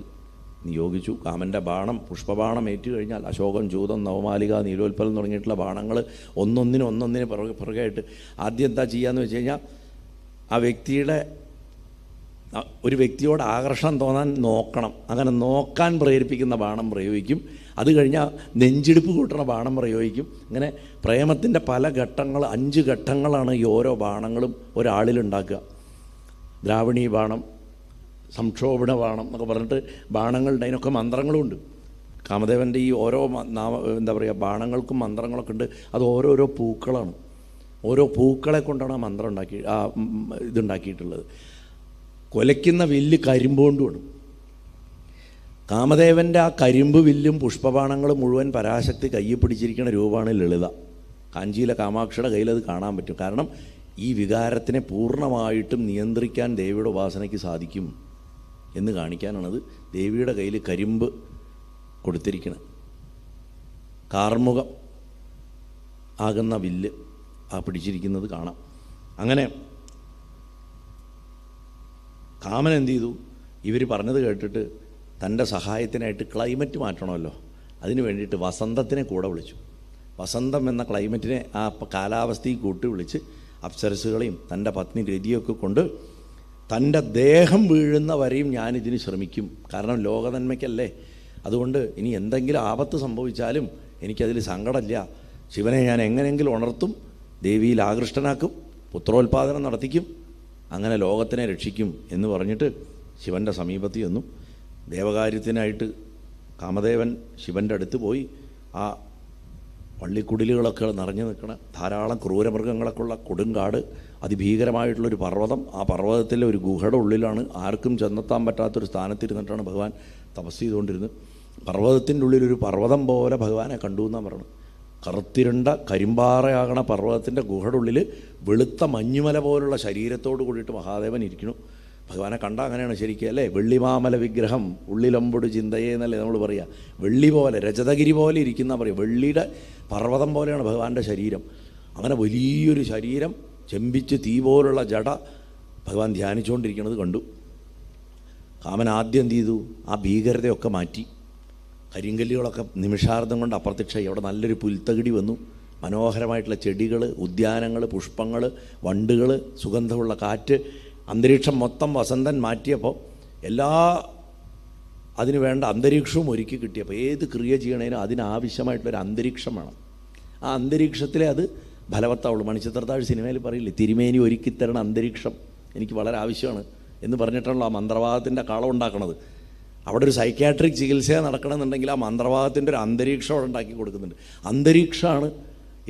S1: നിയോഗിച്ചു. കാമൻ്റെ ബാണം, പുഷ്പബാണം ഏറ്റു കഴിഞ്ഞാൽ അശോകം, ചൂതം, നവമാലിക, നീലോൽപ്പലം തുടങ്ങിയിട്ടുള്ള ബാണങ്ങൾ ഒന്നൊന്നിന് പുറകെയായിട്ട് ആദ്യം എന്താ ചെയ്യാന്ന് വെച്ച് കഴിഞ്ഞാൽ ഒരു വ്യക്തിയോട് ആകർഷണം തോന്നാൻ നോക്കണം. അങ്ങനെ നോക്കാൻ പ്രേരിപ്പിക്കുന്ന ബാണം പ്രയോഗിക്കും. അത് കഴിഞ്ഞാൽ നെഞ്ചിടിപ്പ് കൂട്ടുന്ന ബാണം പ്രയോഗിക്കും. ഇങ്ങനെ പ്രേമത്തിൻ്റെ പല ഘട്ടങ്ങൾ, 5 ഘട്ടങ്ങളാണ് ഈ ഓരോ ബാണങ്ങളും ഒരാളിലുണ്ടാക്കുക. ദ്രാവണീ ബാണം, സംക്ഷോഭണ ബാണം എന്നൊക്കെ പറഞ്ഞിട്ട് ബാണങ്ങളുടെ അതിനൊക്കെ മന്ത്രങ്ങളുമുണ്ട്. കാമദേവൻ്റെ ഈ ഓരോ എന്താ പറയുക ബാണങ്ങൾക്കും മന്ത്രങ്ങളൊക്കെ ഉണ്ട്. അത് ഓരോരോ പൂക്കളാണ്. ഓരോ പൂക്കളെ കൊണ്ടാണ് ആ മന്ത്രം ഇതുണ്ടാക്കിയിട്ടുള്ളത്. കൊലയ്ക്കുന്ന വില്ല് കരിമ്പുകൊണ്ടുമാണ്. കാമദേവൻ്റെ ആ കരിമ്പ് വില്ലും പുഷ്പബാണങ്ങളും മുഴുവൻ പരാശക്തി കയ്യിൽ പിടിച്ചിരിക്കുന്ന രൂപമാണ് ലളിത. കാഞ്ചിയിലെ കാമാക്ഷിയുടെ കയ്യിൽ അത് കാണാൻ പറ്റും. കാരണം ഈ വികാരത്തിനെ പൂർണ്ണമായിട്ടും നിയന്ത്രിക്കാൻ ദേവിയുടെ ഉപാസനയ്ക്ക് സാധിക്കും. എന്ന് കാണിക്കാനാണത്. ദേവിയുടെ കയ്യിൽ കരിമ്പ് കൊടുത്തിരിക്കണം, കാർമുകം ആകുന്ന വില്ല് പിടിച്ചിരിക്കുന്നത് കാണാം. അങ്ങനെ കാമൻ എന്ത് ചെയ്തു? ഇവർ പറഞ്ഞത് കേട്ടിട്ട് തൻ്റെ സഹായത്തിനായിട്ട് ക്ലൈമറ്റ് മാറ്റണമല്ലോ, അതിന് വേണ്ടിയിട്ട് വസന്തത്തിനെ കൂടെ വിളിച്ചു. വസന്തം എന്ന ക്ലൈമറ്റിനെ, ആ കാലാവസ്ഥയിൽ കൂട്ടി വിളിച്ച് അപ്സരസുകളെയും തൻ്റെ പത്നി രതിയൊക്കെ കൊണ്ട് തൻ്റെ ദേഹം വീഴുന്ന വരെയും ഞാനിതിന് ശ്രമിക്കും, കാരണം ലോകനന്മയ്ക്കല്ലേ, അതുകൊണ്ട് ഇനി എന്തെങ്കിലും ആപത്ത് സംഭവിച്ചാലും എനിക്കതിൽ സങ്കടമില്ല, ശിവനെ ഞാൻ എങ്ങനെയെങ്കിലും ഉണർത്തും, ദേവിയിൽ ആകൃഷ്ടനാക്കും, പുത്രോത്പാദനം നടത്തിക്കും, അങ്ങനെ ലോകത്തിനെ രക്ഷിക്കും എന്ന് പറഞ്ഞിട്ട് ശിവൻ്റെ സമീപത്ത് ചെന്നു. ദേവകാര്യത്തിനായിട്ട് കാമദേവൻ ശിവൻ്റെ അടുത്ത് പോയി. ആ വള്ളിക്കുടിലുകളൊക്കെ നിറഞ്ഞു നിൽക്കണ ധാരാളം ക്രൂരമൃഗങ്ങളൊക്കെ ഉള്ള കൊടുങ്കാട്, അതിഭീകരമായിട്ടുള്ളൊരു പർവ്വതം, ആ പർവ്വതത്തിലെ ഒരു ഗുഹയുടെ ഉള്ളിലാണ്, ആർക്കും ചെന്നെത്താൻ പറ്റാത്തൊരു സ്ഥാനത്തിരുന്നിട്ടാണ് ഭഗവാൻ തപസ് ചെയ്തുകൊണ്ടിരുന്നത്. പർവ്വതത്തിൻ്റെ ഉള്ളിലൊരു പർവ്വതം പോലെ ഭഗവാനെ കണ്ടു എന്നാണ് പറഞ്ഞത്. കറുത്തിരുണ്ട കരിമ്പാറയാകണ പർവ്വതത്തിൻ്റെ ഗുഹയുടെ ഉള്ളിൽ വെളുത്ത മഞ്ഞുമല പോലുള്ള ശരീരത്തോട് കൂടിയിട്ട് മഹാദേവൻ ഇരിക്കുന്നു. ഭഗവാനെ കണ്ട അങ്ങനെയാണ് ശരിക്കും അല്ലേ? വെള്ളിമാമല വിഗ്രഹം ഉള്ളിലമ്പൊട് ചിന്തയേ എന്നല്ലേ നമ്മൾ പറയുക. വെള്ളി പോലെ, രജതഗിരി പോലെ ഇരിക്കുന്ന പറയുക, വെള്ളിയുടെ പർവ്വതം പോലെയാണ് ഭഗവാന്റെ ശരീരം. അങ്ങനെ വലിയൊരു ശരീരം, ചെമ്പിച്ച് തീ പോലുള്ള ജട ഭഗവാൻ ധ്യാനിച്ചുകൊണ്ടിരിക്കുന്നത് കണ്ടു. കാമൻ ആദ്യം എന്ത് ചെയ്തു? ആ ഭീകരതയൊക്കെ മാറ്റി. കരിങ്കല്ലുകളൊക്കെ നിമിഷാർദ്ധം കൊണ്ട് അപ്രത്യക്ഷമായി. അവിടെ നല്ലൊരു പുൽത്തകിടി വന്നു, മനോഹരമായിട്ടുള്ള ചെടികൾ, ഉദ്യാനങ്ങൾ, പുഷ്പങ്ങൾ, വണ്ടുകൾ, സുഗന്ധമുള്ള കാറ്റ്, അന്തരീക്ഷം മൊത്തം വസന്തൻ മാറ്റിയപ്പോൾ അതിനു വേണ്ട അന്തരീക്ഷവും ഒരുക്കി കിട്ടിയപ്പോൾ ഏത് ക്രിയ ചെയ്യണേനും അതിനാവശ്യമായിട്ടുള്ളൊരു അന്തരീക്ഷം വേണം. ആ അന്തരീക്ഷത്തിലെ അത് ഫലവത്താവുള്ളൂ. മണിച്ചിത്രത്താഴ് സിനിമയിൽ പറയില്ലേ, തിരുമേനി ഒരുക്കിത്തരണ അന്തരീക്ഷം എനിക്ക് വളരെ ആവശ്യമാണ് എന്ന് പറഞ്ഞിട്ടുള്ള ആ മന്ത്രവാദത്തിൻ്റെ കളം ഉണ്ടാക്കണത്. അവിടെ ഒരു സൈക്യാട്രിക് ചികിത്സ നടക്കണമെന്നുണ്ടെങ്കിൽ ആ മന്ത്രവാദത്തിൻ്റെ ഒരു അന്തരീക്ഷം അവിടെ ഉണ്ടാക്കി കൊടുക്കുന്നുണ്ട്. അന്തരീക്ഷമാണ്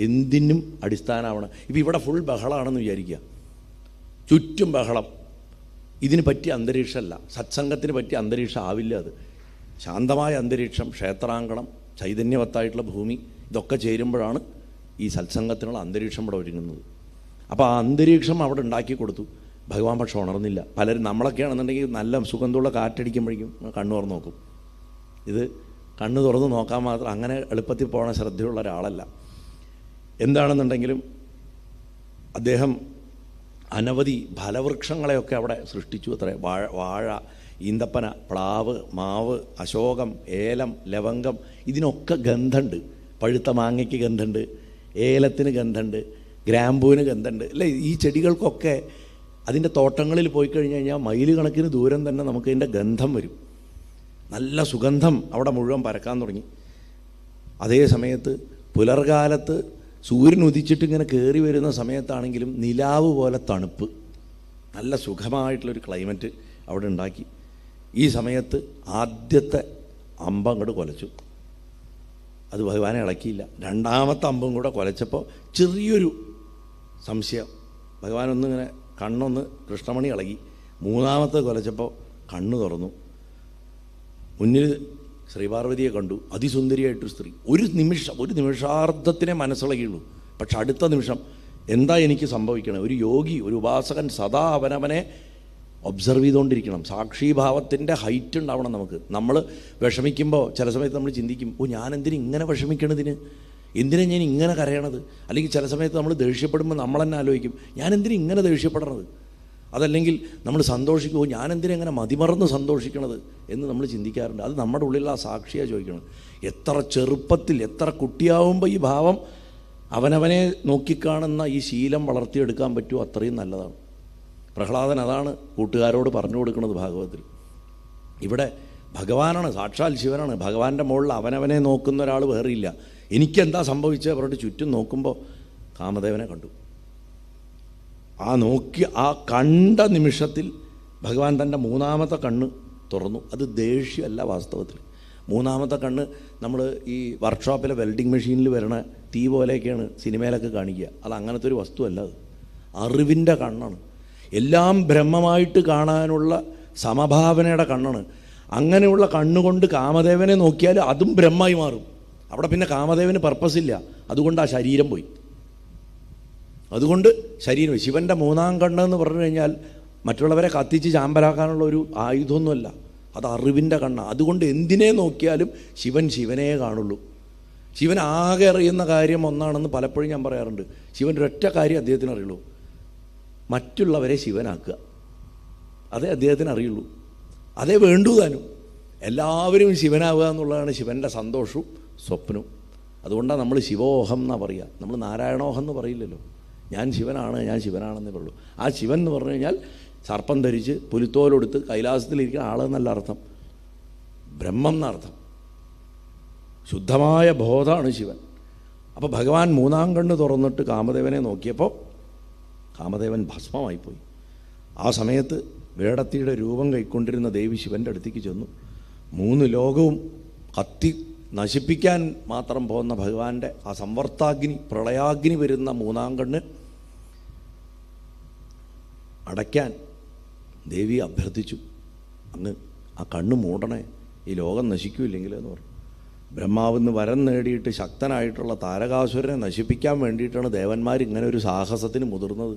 S1: എന്തിനും അടിസ്ഥാനമാവണം. ഇപ്പോൾ ഇവിടെ ഫുൾ ബഹളമാണെന്ന് വിചാരിക്കുക, ചുറ്റും ബഹളം, ഇതിന് പറ്റിയ അന്തരീക്ഷമല്ല, സത്സംഗത്തിന് പറ്റിയ അന്തരീക്ഷം ആവില്ല. അത് ശാന്തമായ അന്തരീക്ഷം, ക്ഷേത്രാങ്കണം, ചൈതന്യവത്തായിട്ടുള്ള ഭൂമി, ഇതൊക്കെ ചേരുമ്പോഴാണ് ഈ സത്സംഗത്തിനുള്ള അന്തരീക്ഷം ഇവിടെ ഒരുങ്ങുന്നത്. അപ്പോൾ ആ അന്തരീക്ഷം അവിടെ ഉണ്ടാക്കി കൊടുത്തു. ഭഗവാൻ പക്ഷെ ഉണർന്നില്ല. പലരും നമ്മളൊക്കെയാണെന്നുണ്ടെങ്കിൽ നല്ല സുഗന്ധമുള്ള കാറ്റടിക്കുമ്പോഴേക്കും കണ്ണു തുറന്ന് നോക്കും. ഇത് കണ്ണ് തുറന്ന് നോക്കാൻ മാത്രം അങ്ങനെ എളുപ്പത്തിൽ പോകണ ശ്രദ്ധയുള്ള ഒരാളല്ല. എന്താണെന്നുണ്ടെങ്കിലും അദ്ദേഹം അനവധി ഫലവൃക്ഷങ്ങളെയൊക്കെ അവിടെ സൃഷ്ടിച്ചു. അത്ര വാഴ, ഈന്തപ്പന, പ്ലാവ്, മാവ്, അശോകം, ഏലം, ലവംഗം, ഇതിനൊക്കെ ഗന്ധമുണ്ട്. പഴുത്ത മാങ്ങയ്ക്ക് ഗന്ധമുണ്ട്, ഏലത്തിന് ഗന്ധമുണ്ട്, ഗ്രാമ്പൂവിന് ഗന്ധമുണ്ട് അല്ലേ? ഈ ചെടികൾക്കൊക്കെ അതിൻ്റെ തോട്ടങ്ങളിൽ പോയി കഴിഞ്ഞ് കഴിഞ്ഞാൽ മൈൽ കണക്കിന് ദൂരം തന്നെ നമുക്കതിൻ്റെ ഗന്ധം വരും. നല്ല സുഗന്ധം അവിടെ മുഴുവൻ പരക്കാൻ തുടങ്ങി. അതേ സമയത്ത് പുലർകാലത്ത് സൂര്യൻ ഉദിച്ചിട്ട് ഇങ്ങനെ കയറി വരുന്ന സമയത്താണെങ്കിലും നിലാവ് പോലെ തണുപ്പ്, നല്ല സുഖമായിട്ടുള്ളൊരു ക്ലൈമറ്റ് അവിടെ ഉണ്ടാക്കി. ഈ സമയത്ത് ആദ്യത്തെ അമ്പം അങ്ങോട്ട് കുലച്ചു. അത് ഭഗവാനെ ഇളക്കിയില്ല. രണ്ടാമത്തെ അമ്പും കൂടെ കുലച്ചപ്പോൾ ചെറിയൊരു സംശയം. ഭഗവാനൊന്നിങ്ങനെ കണ്ണൊന്ന് കൃഷ്ണമണി ഇളകി. മൂന്നാമത്തെ കുലച്ചപ്പോൾ കണ്ണ് തുറന്നു. മുന്നിൽ ശ്രീപാർവതിയെ കണ്ടു, അതിസുന്ദരിയായിട്ടൊരു സ്ത്രീ. ഒരു നിമിഷാർദ്ധത്തിനെ മനസ്സിളകിയുള്ളൂ. പക്ഷെ അടുത്ത നിമിഷം എന്താ എനിക്ക് സംഭവിക്കണം? ഒരു യോഗി, ഒരു ഉപാസകൻ സദാ അവനവനെ ഒബ്സർവ് ചെയ്തുകൊണ്ടിരിക്കണം. സാക്ഷീഭാവത്തിൻ്റെ ഹൈറ്റ് ഉണ്ടാവണം നമുക്ക്. നമ്മൾ വിഷമിക്കുമ്പോൾ ചില സമയത്ത് നമ്മൾ ചിന്തിക്കും, ഞാൻ എന്തിനു ഇങ്ങനെ വിഷമിക്കണതിന്, എന്തിനാ ഞാൻ ഇങ്ങനെ കരയണത്? അല്ലെങ്കിൽ ചില സമയത്ത് നമ്മൾ ദേഷ്യപ്പെടുമ്പോൾ നമ്മൾ തന്നെ ആലോചിക്കും, ഞാൻ എന്തിനു ഇങ്ങനെ ദേഷ്യപ്പെടണത്? അതല്ലെങ്കിൽ നമ്മൾ സന്തോഷിക്കുമോ, ഞാനെന്തിനാ ഇങ്ങനെ മതിമറന്ന് സന്തോഷിക്കണത് എന്ന് നമ്മൾ ചിന്തിക്കാറുണ്ട്. അത് നമ്മുടെ ഉള്ളിലുള്ള ആ സാക്ഷിയാണ് ചോദിക്കണം. എത്ര ചെറുപ്പത്തിൽ, എത്ര കുട്ടിയാവുമ്പോൾ ഈ ഭാവം അവനവനെ നോക്കിക്കാണുന്ന ഈ ശീലം വളർത്തിയെടുക്കാൻ പറ്റുമോ അത്രയും നല്ലതാണ്. പ്രഹ്ലാദൻ അതാണ് കൂട്ടുകാരോട് പറഞ്ഞു കൊടുക്കുന്നത് ഭാഗവതത്തിൽ. ഇവിടെ ഭഗവാനാണ്, സാക്ഷാൽ ശിവനാണ്. ഭഗവാന്റെ മുകളിൽ അവനവനെ നോക്കുന്ന ഒരാൾ വേറെയില്ല. എനിക്കെന്താ സംഭവിച്ചത് അവരുടെ ചുറ്റും നോക്കുമ്പോൾ കാമദേവനെ കണ്ടു. ആ കണ്ട നിമിഷത്തിൽ ഭഗവാൻ തൻ്റെ മൂന്നാമത്തെ കണ്ണ് തുറന്നു. അത് ദേഷ്യമല്ല വാസ്തവത്തിൽ. മൂന്നാമത്തെ കണ്ണ് നമ്മൾ ഈ വർക്ക്ഷോപ്പിലെ വെൽഡിങ് മെഷീനിൽ വരണ തീ പോലെയൊക്കെയാണ് സിനിമയിലൊക്കെ കാണിക്കുക. അത് അങ്ങനത്തെ ഒരു വസ്തുവല്ല. അത് അറിവിൻ്റെ കണ്ണാണ്. എല്ലാം ബ്രഹ്മമായിട്ട് കാണാനുള്ള സമഭാവനയുടെ കണ്ണാണ്. അങ്ങനെയുള്ള കണ്ണുകൊണ്ട് കാമദേവനെ നോക്കിയാൽ അതും ബ്രഹ്മമായി മാറും. അവിടെ പിന്നെ കാമദേവന് പർപ്പസില്ല. അതുകൊണ്ട് ആ ശരീരം പോയി. അതുകൊണ്ട് ശരീരം, ശിവൻ്റെ മൂന്നാം കണ്ണെന്ന് പറഞ്ഞു കഴിഞ്ഞാൽ മറ്റുള്ളവരെ കത്തിച്ച് ചാമ്പലാക്കാനുള്ള ഒരു ആയുധമൊന്നുമല്ല, അത് അറിവിൻ്റെ കണ്ണാണ്. അതുകൊണ്ട് എന്തിനെ നോക്കിയാലും ശിവൻ ശിവനേ കാണുള്ളൂ. ശിവൻ ആകെ അറിയുന്ന കാര്യം ഒന്നാണെന്ന് പലപ്പോഴും ഞാൻ പറയാറുണ്ട്. ശിവൻ്റെ ഒരൊറ്റ കാര്യം അദ്ദേഹത്തിന് അറിയുള്ളൂ, മറ്റുള്ളവരെ ശിവനാക്കുക. അതേ അദ്ദേഹത്തിന് അറിയുള്ളൂ, അതേ വേണ്ടു താനും. എല്ലാവരും ശിവനാവുക എന്നുള്ളതാണ് ശിവൻ്റെ സന്തോഷവും സ്വപ്നവും. അതുകൊണ്ടാണ് നമ്മൾ ശിവോഹം എന്നാണ് പറയുക, നമ്മൾ നാരായണോഹം എന്ന് പറയില്ലല്ലോ. ഞാൻ ശിവനാണ്, ഞാൻ ശിവനാണെന്നേ പറയുള്ളൂ. ആ ശിവൻ എന്ന് പറഞ്ഞു കഴിഞ്ഞാൽ സർപ്പം ധരിച്ച് പുലിത്തോലെടുത്ത് കൈലാസത്തിലിരിക്കുന്ന ആളെന്നല്ല അർത്ഥം, ബ്രഹ്മം എന്നർത്ഥം. ശുദ്ധമായ ബോധമാണ് ശിവൻ. അപ്പോൾ ഭഗവാൻ മൂന്നാം കണ്ണ് തുറന്നിട്ട് കാമദേവനെ നോക്കിയപ്പോൾ കാമദേവൻ ഭസ്മമായിപ്പോയി. ആ സമയത്ത് വേടത്തിയുടെ രൂപം കൈക്കൊണ്ടിരുന്ന ദേവി ശിവൻ്റെ അടുത്തേക്ക് ചെന്നു. 3 ലോകവും കത്തി നശിപ്പിക്കാൻ മാത്രം പോകുന്ന ഭഗവാന്റെ ആ സംവർത്താഗ്നി, പ്രളയാഗ്നി വരുന്ന മൂന്നാം കണ്ണ് അടയ്ക്കാൻ ദേവി അഭ്യർത്ഥിച്ചു. അങ്ങ് ആ കണ്ണ് മൂടണേ, ഈ ലോകം നശിക്കൂല്ലെങ്കിൽ എന്ന് പറഞ്ഞു. ബ്രഹ്മാവിന്ന് വരം നേടിയിട്ട് ശക്തനായിട്ടുള്ള താരകാസുരനെ നശിപ്പിക്കാൻ വേണ്ടിയിട്ടാണ് ദേവന്മാർ ഇങ്ങനെ ഒരു സാഹസത്തിന് മുതിർന്നത്.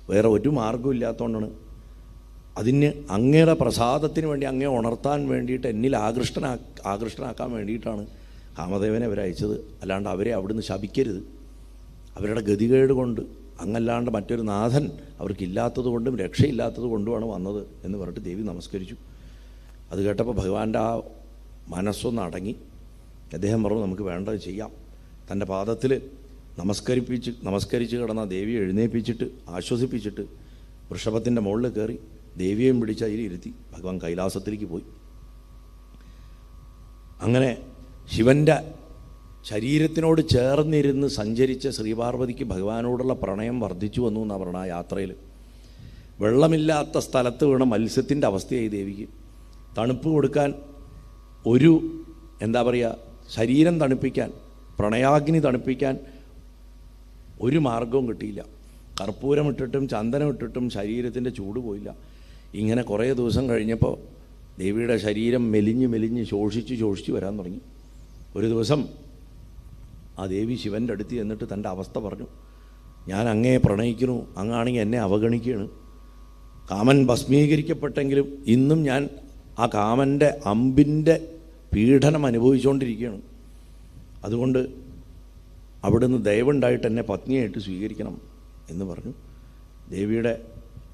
S1: വേറെ ഒരു മാർഗ്ഗവും ഇല്ലാത്തതുകൊണ്ടാണ്. അതിന് അങ്ങയുടെ പ്രസാദത്തിന് വേണ്ടി, അങ്ങേ ഉണർത്താൻ വേണ്ടിയിട്ട്, എന്നിൽ ആകൃഷ്ടനാക്കാൻ വേണ്ടിയിട്ടാണ് കാമദേവനെ അവരയച്ചത്. അല്ലാണ്ട് അവരെ അവിടുന്ന് ശപിക്കരുത്. അവരുടെ ഗതികേട് കൊണ്ട്, അങ്ങല്ലാണ്ട് മറ്റൊരു നാഥൻ അവർക്കില്ലാത്തത് കൊണ്ടും രക്ഷയില്ലാത്തത് കൊണ്ടുമാണ് വന്നത് എന്ന് പറഞ്ഞിട്ട് ദേവി നമസ്കരിച്ചു. അത് കേട്ടപ്പോൾ ഭഗവാന്റെ ആ മനസ്സൊന്ന് അടങ്ങി. അദ്ദേഹം പറഞ്ഞു, നമുക്ക് വേണ്ടത് ചെയ്യാം. തൻ്റെ പാദത്തിൽ നമസ്കരിച്ച് കിടന്ന ദേവിയെ എഴുന്നേൽപ്പിച്ചിട്ട് ആശ്വസിപ്പിച്ചിട്ട് വൃഷഭത്തിൻ്റെ മുകളിൽ കയറി ദേവിയെയും പിടിച്ച് അതിലിരുത്തി ഭഗവാൻ കൈലാസത്തിലേക്ക് പോയി. അങ്ങനെ ശിവൻ്റെ ശരീരത്തിനോട് ചേർന്നിരുന്ന് സഞ്ചരിച്ച ശ്രീപാർവതിക്ക് ഭഗവാനോടുള്ള പ്രണയം വർദ്ധിച്ചു വന്നു എന്നാണ് പറഞ്ഞ. ആ യാത്രയിൽ വെള്ളമില്ലാത്ത സ്ഥലത്ത് വീണ മത്സ്യത്തിൻ്റെ അവസ്ഥയായി ദേവിക്ക്. തണുപ്പ് കൊടുക്കാൻ ഒരു എന്താ പറയുക, ശരീരം തണുപ്പിക്കാൻ, പ്രണയാഗ്നി തണുപ്പിക്കാൻ ഒരു മാർഗവും കിട്ടിയില്ല. കർപ്പൂരം ഇട്ടിട്ടും ചന്ദനം ഇട്ടിട്ടും ശരീരത്തിൻ്റെ ചൂട് പോയില്ല. ഇങ്ങനെ കുറേ ദിവസം കഴിഞ്ഞപ്പോൾ ദേവിയുടെ ശരീരം മെലിഞ്ഞ് ശോഷിച്ച് വരാൻ തുടങ്ങി. ഒരു ദിവസം ആ ദേവി ശിവൻ്റെ അടുത്ത് ചെന്നിട്ട് തൻ്റെ അവസ്ഥ പറഞ്ഞു. ഞാൻ അങ്ങയെ പ്രണയിക്കുന്നു, അങ്ങാണെങ്കിൽ എന്നെ അവഗണിക്കുകയാണ്. കാമൻ ഭസ്മീകരിക്കപ്പെട്ടെങ്കിലും ഇന്നും ഞാൻ ആ കാമൻ്റെ അമ്പിൻ്റെ പീഡനം അനുഭവിച്ചുകൊണ്ടിരിക്കുകയാണ്. അതുകൊണ്ട് അവിടുന്ന് ദയവുണ്ടായിട്ട് എന്നെ പത്നിയായിട്ട് സ്വീകരിക്കണം എന്ന് പറഞ്ഞു. ദേവിയുടെ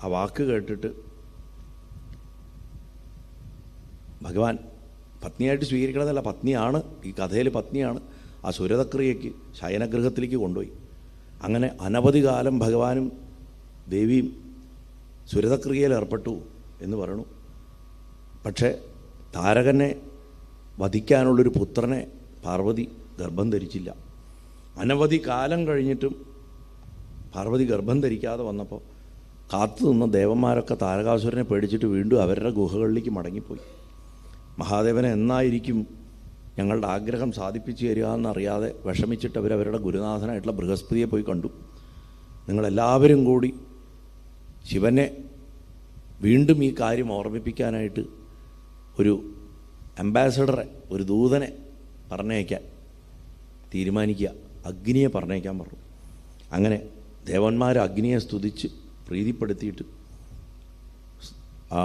S1: ആ വാക്ക് കേട്ടിട്ട് ഭഗവാൻ പത്നിയായിട്ട് സ്വീകരിക്കണമെന്നല്ല, പത്നിയാണ്, ഈ കഥയിൽ പത്നിയാണ്. ആ സുരതക്രിയയ്ക്ക് ശയനഗൃഹത്തിലേക്ക് കൊണ്ടുപോയി. അങ്ങനെ അനവധി കാലം ഭഗവാനും ദേവിയും സുരതക്രിയയിൽ ഏർപ്പെട്ടു എന്ന് പറയണു. പക്ഷേ താരകനെ വധിക്കാനുള്ളൊരു പുത്രനെ പാർവതി ഗർഭം ധരിച്ചില്ല. അനവധി കാലം കഴിഞ്ഞിട്ടും പാർവതി ഗർഭം ധരിക്കാതെ വന്നപ്പോൾ കാത്തു നിന്ന ദേവന്മാരൊക്കെ താരകാസുരനെ പേടിച്ചിട്ട് വീണ്ടും അവരുടെ ഗുഹകളിലേക്ക് മടങ്ങിപ്പോയി. മഹാദേവനെ എന്നായിരിക്കും ഞങ്ങളുടെ ആഗ്രഹം സാധിപ്പിച്ചു തരിക എന്നറിയാതെ വിഷമിച്ചിട്ട് അവരവരുടെ ഗുരുനാഥനായിട്ടുള്ള ബൃഹസ്പതിയെ പോയി കണ്ടു. നിങ്ങളെല്ലാവരും കൂടി ശിവനെ വീണ്ടും ഈ കാര്യം ഓർമ്മിപ്പിക്കാനായിട്ട് ഒരു അംബാസഡറെ, ഒരു ദൂതനെ പറഞ്ഞയക്കാൻ തീരുമാനിക്കുക, അഗ്നിയെ പറഞ്ഞയക്കാൻ പറഞ്ഞു. അങ്ങനെ ദേവന്മാർ അഗ്നിയെ സ്തുതിച്ച് പ്രീതിപ്പെടുത്തിയിട്ട് ആ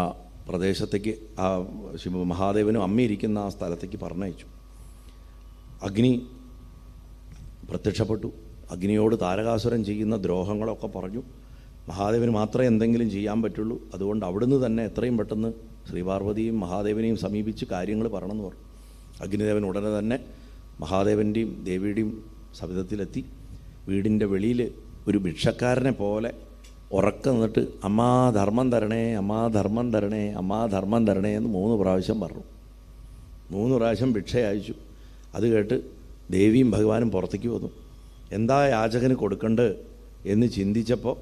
S1: പ്രദേശത്തേക്ക്, ആ മഹാദേവനും അമ്മയിരിക്കുന്ന ആ സ്ഥലത്തേക്ക് പറഞ്ഞയച്ചു. അഗ്നി പ്രത്യക്ഷപ്പെട്ടു. അഗ്നിയോട് താരകാസുരൻ ചെയ്യുന്ന ദ്രോഹങ്ങളൊക്കെ പറഞ്ഞു. മഹാദേവന് മാത്രമേ എന്തെങ്കിലും ചെയ്യാൻ പറ്റുള്ളൂ. അതുകൊണ്ട് അവിടുന്ന് തന്നെ എത്രയും പെട്ടെന്ന് ശ്രീപാർവതിയും മഹാദേവനെയും സമീപിച്ച് കാര്യങ്ങൾ പറയണമെന്ന് പറഞ്ഞു. അഗ്നിദേവൻ ഉടനെ തന്നെ മഹാദേവൻ്റെയും ദേവിയുടെയും സവിധത്തിലെത്തി വീടിൻ്റെ വെളിയിൽ ഒരു ഭിക്ഷക്കാരനെ പോലെ ഉറക്കം നിന്നിട്ട് അമ്മാ ധർമ്മം തരണേ, അമ്മാ ധർമ്മം തരണേ, അമ്മാ ധർമ്മം തരണേ എന്ന് 3 പ്രാവശ്യം പറഞ്ഞു. 3 പ്രാവശ്യം ഭിക്ഷ അയച്ചു. അത് കേട്ട് ദേവിയും ഭഗവാനും പുറത്തേക്ക് വന്നു. എന്താ യാചകന് കൊടുക്കേണ്ടത് എന്ന് ചിന്തിച്ചപ്പോൾ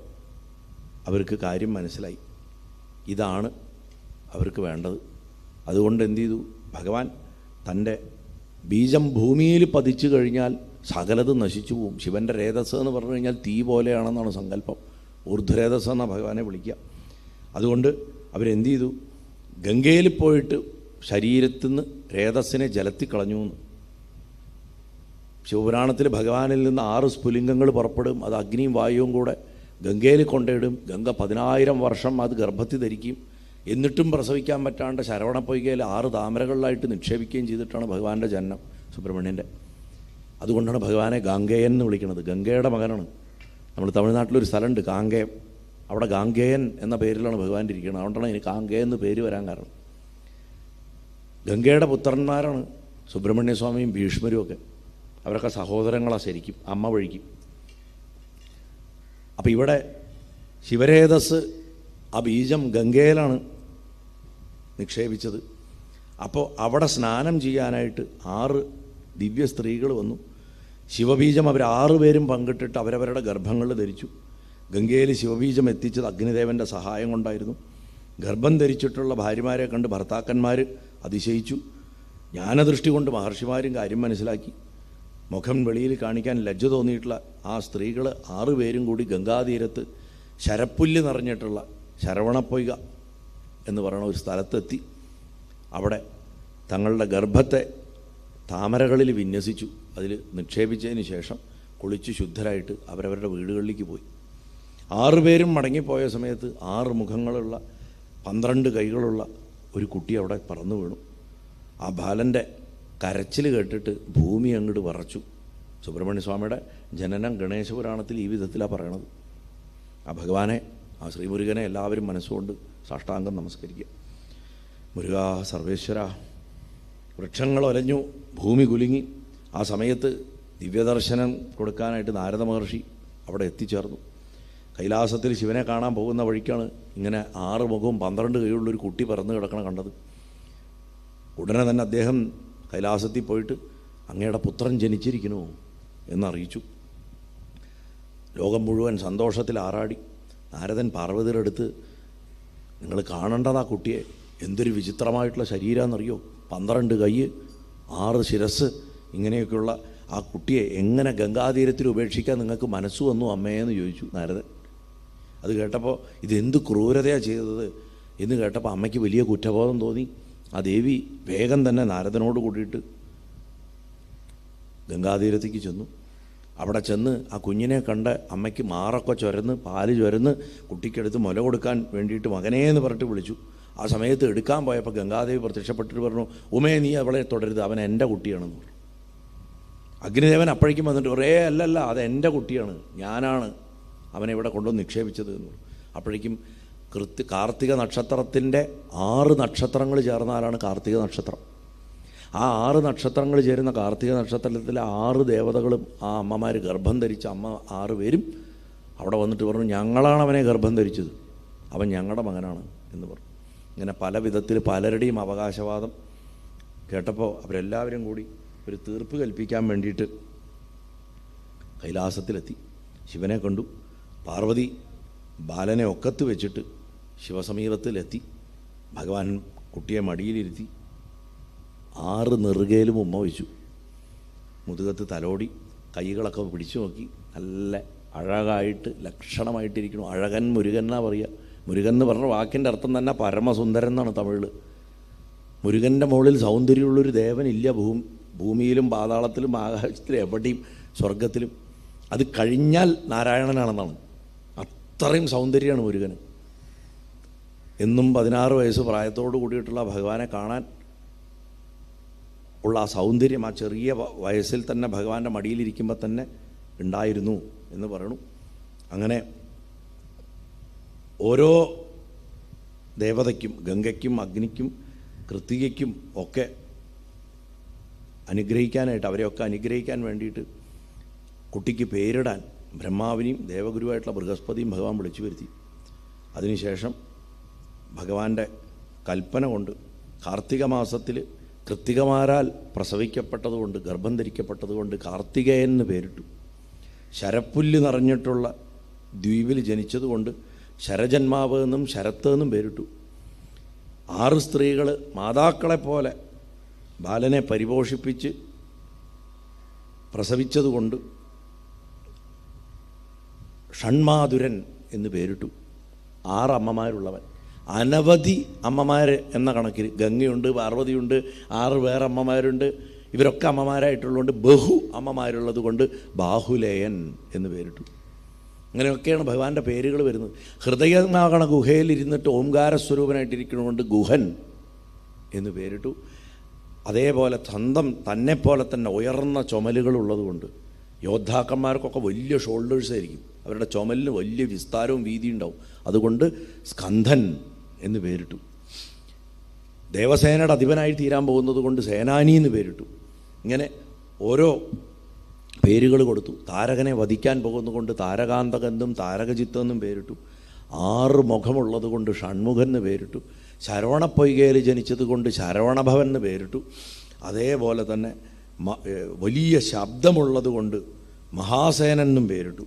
S1: അവർക്ക് കാര്യം മനസ്സിലായി. ഇതാണ് അവർക്ക് വേണ്ടത്. അതുകൊണ്ട് എന്തു ചെയ്തു, ഭഗവാൻ തൻ്റെ ബീജം ഭൂമിയിൽ പതിച്ചു കഴിഞ്ഞാൽ സകലത് നശിച്ചു പോവും. ശിവൻ്റെ രേതസ് എന്ന് പറഞ്ഞു കഴിഞ്ഞാൽ തീ പോലെയാണെന്നാണ് സങ്കല്പം. ഊർധ്വരേതസ് എന്നാണ് ഭഗവാനെ വിളിക്കുക. അതുകൊണ്ട് അവരെന്ത് ചെയ്തു, ഗംഗയിൽ പോയിട്ട് ശരീരത്തിൽ നിന്ന് രേതസ്സിനെ ജലത്തിൽ കളഞ്ഞു എന്ന്. ശിവപുരാണത്തിൽ ഭഗവാനിൽ നിന്ന് 6 സ്ഫുലിംഗങ്ങൾ പുറപ്പെടും. അത് അഗ്നിയും വായുവും കൂടെ ഗംഗയിൽ കൊണ്ടിടും. ഗംഗ 10,000 വർഷം അത് ഗർഭത്തിൽ ധരിക്കും. എന്നിട്ടും പ്രസവിക്കാൻ പറ്റാണ്ട് ശരവണപ്പൊയ്കയിൽ 6 താമരകളിലായിട്ട് നിക്ഷേപിക്കുകയും ചെയ്തിട്ടാണ് ഭഗവാന്റെ ജനനം, സുബ്രഹ്മണ്യൻ്റെ. അതുകൊണ്ടാണ് ഭഗവാനെ ഗാംഗേയൻ എന്ന് വിളിക്കുന്നത്. ഗംഗയുടെ മകനാണ്. നമ്മൾ തമിഴ്നാട്ടിലൊരു സ്ഥലമുണ്ട് കാങ്കയം, അവിടെ ഗാംഗേയൻ എന്ന പേരിലാണ് ഭഗവാൻ ഇരിക്കുന്നത്. അതുകൊണ്ടാണ് എനിക്ക് കാങ്കേയൻ എന്ന് പേര് വരാൻ കാരണം. ഗംഗയുടെ പുത്രന്മാരാണ് സുബ്രഹ്മണ്യസ്വാമിയും ഭീഷ്മരും ഒക്കെ. അവരൊക്കെ സഹോദരങ്ങളാണ് ശരിക്കും, അമ്മ വഴിക്കും. അപ്പോൾ ഇവിടെ ശിവരേതസ് ആ ബീജം ഗംഗയിലാണ് നിക്ഷേപിച്ചത്. അപ്പോൾ അവിടെ സ്നാനം ചെയ്യാനായിട്ട് 6 ദിവ്യ സ്ത്രീകൾ വന്നു. ശിവബീജം അവർ 6 പേരും പങ്കിട്ടിട്ട് അവരവരുടെ ഗർഭങ്ങളിൽ ധരിച്ചു. ഗംഗയിൽ ശിവബീജം എത്തിച്ചത് അഗ്നിദേവൻ്റെ സഹായം കൊണ്ടായിരുന്നു. ഗർഭം ധരിച്ചിട്ടുള്ള ഭാര്യമാരെ കണ്ട് ഭർത്താക്കന്മാർ അതിശയിച്ചു. ജ്ഞാനദൃഷ്ടി കൊണ്ട് മഹർഷിമാരും കാര്യം മനസ്സിലാക്കി. മുഖം വെളിയിൽ കാണിക്കാൻ ലജ്ജ തോന്നിയിട്ടുള്ള ആ സ്ത്രീകൾ 6 പേരും കൂടി ഗംഗാതീരത്ത് ശരപ്പുല്ല് നിറഞ്ഞിട്ടുള്ള ശരവണപ്പൊയ്ക എന്ന് പറയുന്ന ഒരു സ്ഥലത്തെത്തി. അവിടെ തങ്ങളുടെ ഗർഭത്തെ താമരകളിൽ വിന്യസിച്ചു. അതിൽ നിക്ഷേപിച്ചതിന് ശേഷം കുളിച്ച് ശുദ്ധരായിട്ട് അവരവരുടെ വീടുകളിലേക്ക് പോയി. 6 പേരും മടങ്ങിപ്പോയ സമയത്ത് 6 മുഖങ്ങളുള്ള 12 കൈകളുള്ള ഒരു കുട്ടി അവിടെ പറന്നു വീണു. ആ ബാലൻ്റെ കരച്ചിൽ കേട്ടിട്ട് ഭൂമി അങ്ങോട്ട് വിറച്ചു. സുബ്രഹ്മണ്യസ്വാമിയുടെ ജനനം ഗണേശപുരാണത്തിൽ ഈ വിധത്തിലാണ് പറയണത്. ആ ഭഗവാനെ, ആ ശ്രീമുരുകനെ എല്ലാവരും മനസ്സുകൊണ്ട് സാഷ്ടാംഗം നമസ്കരിക്കുക. മുരുകാ സർവേശ്വര. വൃക്ഷങ്ങൾ ഒലഞ്ഞു, ഭൂമി കുലുങ്ങി. ആ സമയത്ത് ദിവ്യദർശനം കൊടുക്കാനായിട്ട് നാരദ മഹർഷി അവിടെ എത്തിച്ചേർന്നു. കൈലാസത്തിൽ ശിവനെ കാണാൻ പോകുന്ന വഴിക്കാണ് ഇങ്ങനെ 6 മുഖവും 12 കൈയുള്ളൊരു കുട്ടി പറന്ന് കിടക്കണം കണ്ടത്. ഉടനെ തന്നെ അദ്ദേഹം കൈലാസത്തിൽ പോയിട്ട് അങ്ങയുടെ പുത്രൻ ജനിച്ചിരിക്കുന്നു എന്നറിയിച്ചു. ലോകം മുഴുവൻ സന്തോഷത്തിൽ ആറാടി. നാരദൻ പാർവതിയുടെ അടുത്ത്, നിങ്ങൾ കാണേണ്ടത് ആ കുട്ടിയെ, എന്തൊരു വിചിത്രമായിട്ടുള്ള ശരീരമെന്നറിയോ, 12 കൈ, 6 ശിരസ്, ഇങ്ങനെയൊക്കെയുള്ള ആ കുട്ടിയെ എങ്ങനെ ഗംഗാതീരത്തിൽ ഉപേക്ഷിക്കാൻ നിങ്ങൾക്ക് മനസ്സ് വന്നു അമ്മയെന്ന് ചോദിച്ചു നാരദൻ. അത് കേട്ടപ്പോൾ ഇതെന്ത് ക്രൂരതയാണ് ചെയ്തത് എന്ന് കേട്ടപ്പോൾ അമ്മയ്ക്ക് വലിയ കുറ്റബോധം തോന്നി. ആ ദേവി വേഗം തന്നെ നാരദനോട് കൂടിയിട്ട് ഗംഗാതീരത്തേക്ക് ചെന്നു. അവിടെ ചെന്ന് ആ കുഞ്ഞിനെ കണ്ട് അമ്മയ്ക്ക് മാറൊക്കെ ചുരന്ന് പാല് ചുരന്ന് കുട്ടിക്കെടുത്ത് മുല കൊടുക്കാൻ വേണ്ടിയിട്ട് മകനേ എന്ന് പറഞ്ഞിട്ട് വിളിച്ചു. ആ സമയത്ത് എടുക്കാൻ പോയപ്പോൾ ഗംഗാദേവി പ്രത്യക്ഷപ്പെട്ടിട്ട് പറഞ്ഞു, ഉമേ നീ അവളെ തുടരുത്, അവൻ എൻ്റെ കുട്ടിയാണെന്ന് പറഞ്ഞു. അഗ്നിദേവൻ അപ്പോഴേക്കും വന്നിട്ട് ഒരേ അല്ലല്ല, അത് എൻ്റെ കുട്ടിയാണ്, ഞാനാണ് അവനെ ഇവിടെ കൊണ്ടുവന്ന് നിക്ഷേപിച്ചത് എന്ന് പറഞ്ഞു. അപ്പോഴേക്കും കാർത്തിക നക്ഷത്രത്തിൻ്റെ 6 നക്ഷത്രങ്ങൾ ചേർന്നാലാണ് കാർത്തിക നക്ഷത്രം. ആ 6 നക്ഷത്രങ്ങൾ ചേരുന്ന കാർത്തിക നക്ഷത്രത്തിലെ 6 ദേവതകളും ആ അമ്മമാർ ഗർഭം ധരിച്ച 6 പേരും അവിടെ വന്നിട്ട് പറഞ്ഞു, ഞങ്ങളാണ് അവനെ ഗർഭം ധരിച്ചത്, അവൻ ഞങ്ങളുടെ മകനാണ് എന്ന് പറഞ്ഞു. ഇങ്ങനെ പല വിധത്തിൽ പലരുടെയും അവകാശവാദം കേട്ടപ്പോൾ അവരെല്ലാവരും കൂടി ഒരു തീർപ്പ് കൽപ്പിക്കാൻ വേണ്ടിയിട്ട് കൈലാസത്തിലെത്തി. ശിവനെ കണ്ടു. പാർവതി ബാലനെ ഒക്കത്ത് വെച്ചിട്ട് ശിവസമീപത്തിലെത്തി. ഭഗവാൻ കുട്ടിയെ മടിയിലിരുത്തി 6 നെറുകയിലും ഉമ്മ വെച്ചു. മുതുകത്ത് തലോടി കൈകളൊക്കെ പിടിച്ചു നോക്കി. നല്ല അഴകായിട്ട് ലക്ഷണമായിട്ടിരിക്കണം. അഴകൻ മുരുകൻ എന്നാണ് പറയുക. മുരുകൻ എന്ന് പറഞ്ഞ വാക്കിൻ്റെ അർത്ഥം തന്നെ പരമസുന്ദരൻ എന്നാണ് തമിഴിൽ. മുരുകൻ്റെ മുകളിൽ സൗന്ദര്യമുള്ളൊരു ദേവനില്ല ഭൂമിയിലും പാതാളത്തിലും ആകാശത്തിലും എവിടെയും സ്വർഗത്തിലും. അത് കഴിഞ്ഞാൽ നാരായണനാണെന്നാണ്. അത്രയും സൗന്ദര്യമാണ് മുരുകന്. എന്നും 16 വയസ്സ് പ്രായത്തോടു കൂടിയിട്ടുള്ള ഭഗവാനെ കാണാൻ ഉള്ള ആ സൗന്ദര്യം ആ ചെറിയ വയസ്സിൽ തന്നെ ഭഗവാന്റെ മടിയിലിരിക്കുമ്പോൾ തന്നെ ഉണ്ടായിരുന്നു എന്ന് പറയണു. അങ്ങനെ ഓരോ ദേവതയ്ക്കും, ഗംഗയ്ക്കും അഗ്നിക്കും കൃത്തികയ്ക്കും ഒക്കെ അനുഗ്രഹിക്കാനായിട്ട്, അവരെയൊക്കെ അനുഗ്രഹിക്കാൻ വേണ്ടിയിട്ട് കുട്ടിക്ക് പേരിടാൻ ബ്രഹ്മാവിനെയും ദേവഗുരുവായിട്ടുള്ള ബൃഹസ്പതിയും ഭഗവാൻ വിളിച്ചു വരുത്തി. അതിനുശേഷം ഭഗവാന്റെ കൽപ്പന കൊണ്ട് കാർത്തിക മാസത്തിൽ കൃത്തികമാരാൽ പ്രസവിക്കപ്പെട്ടതുകൊണ്ട്, ഗർഭം ധരിക്കപ്പെട്ടതുകൊണ്ട് കാർത്തികേയൻ എന്ന് പേരിട്ടു. ശരപ്പുല്ല് നിറഞ്ഞിട്ടുള്ള ദ്വീപിൽ ജനിച്ചതുകൊണ്ട് ശരജന്മാവ് എന്നും ശരത്ത് എന്നും പേരിട്ടു. 6 സ്ത്രീകൾ മാതാക്കളെപ്പോലെ ബാലനെ പരിപോഷിപ്പിച്ച് പ്രസവിച്ചതുകൊണ്ട് ഷൺമാതുരൻ എന്ന് പേരിട്ടു. 6 അമ്മമാരുള്ളവൻ. അനവധി അമ്മമാർ എന്ന കണക്കിൽ ഗംഗയുണ്ട്, പാർവതിയുണ്ട്, 6 വേറെ അമ്മമാരുണ്ട്. ഇവരൊക്കെ അമ്മമാരായിട്ടുള്ളതുകൊണ്ട് ബഹു അമ്മമാരുള്ളത് കൊണ്ട് ബാഹുലേയൻ എന്ന് പേരിട്ടു. അങ്ങനെയൊക്കെയാണ് ഭഗവാന്റെ പേരുകൾ വരുന്നത്. ഹൃദയമാകണ ഗുഹയിലിരുന്നിട്ട് ഓംകാരസ്വരൂപനായിട്ടിരിക്കുന്നതുകൊണ്ട് ഗുഹൻ എന്ന് പേരിട്ടു. അതേപോലെ സ്വന്തം തന്നെപ്പോലെ തന്നെ ഉയർന്ന ചുമലുകളുള്ളതുകൊണ്ട് യോദ്ധാക്കന്മാർക്കൊക്കെ വലിയ ഷോൾഡേഴ്സ് ആയിരിക്കും, അവരുടെ ചുമലിന് വലിയ വിസ്താരവും വീതിയും ഉണ്ടാവും. അതുകൊണ്ട് സ്കന്ധൻ എന്ന് പേരിട്ടു. ദേവസേനയുടെ അധിപനായി തീരാൻ പോകുന്നത് കൊണ്ട് സേനാനി എന്ന് പേരിട്ടു. ഇങ്ങനെ ഓരോ പേരുകൾ കൊടുത്തു. താരകനെ വധിക്കാൻ പോകുന്നതുകൊണ്ട് താരകാന്തകെന്നും താരകചിത്തെന്നും പേരിട്ടു. 6 മുഖമുള്ളത് കൊണ്ട് ഷൺമുഖൻ എന്ന് പേരിട്ടു. ശരവണപ്പൊയ്കയിൽ ജനിച്ചത് കൊണ്ട് ശരവണഭവൻ എന്ന് പേരിട്ടു. അതേപോലെ തന്നെ വലിയ ശബ്ദമുള്ളത് കൊണ്ട് മഹാസേനൻ എന്നും പേരിട്ടു.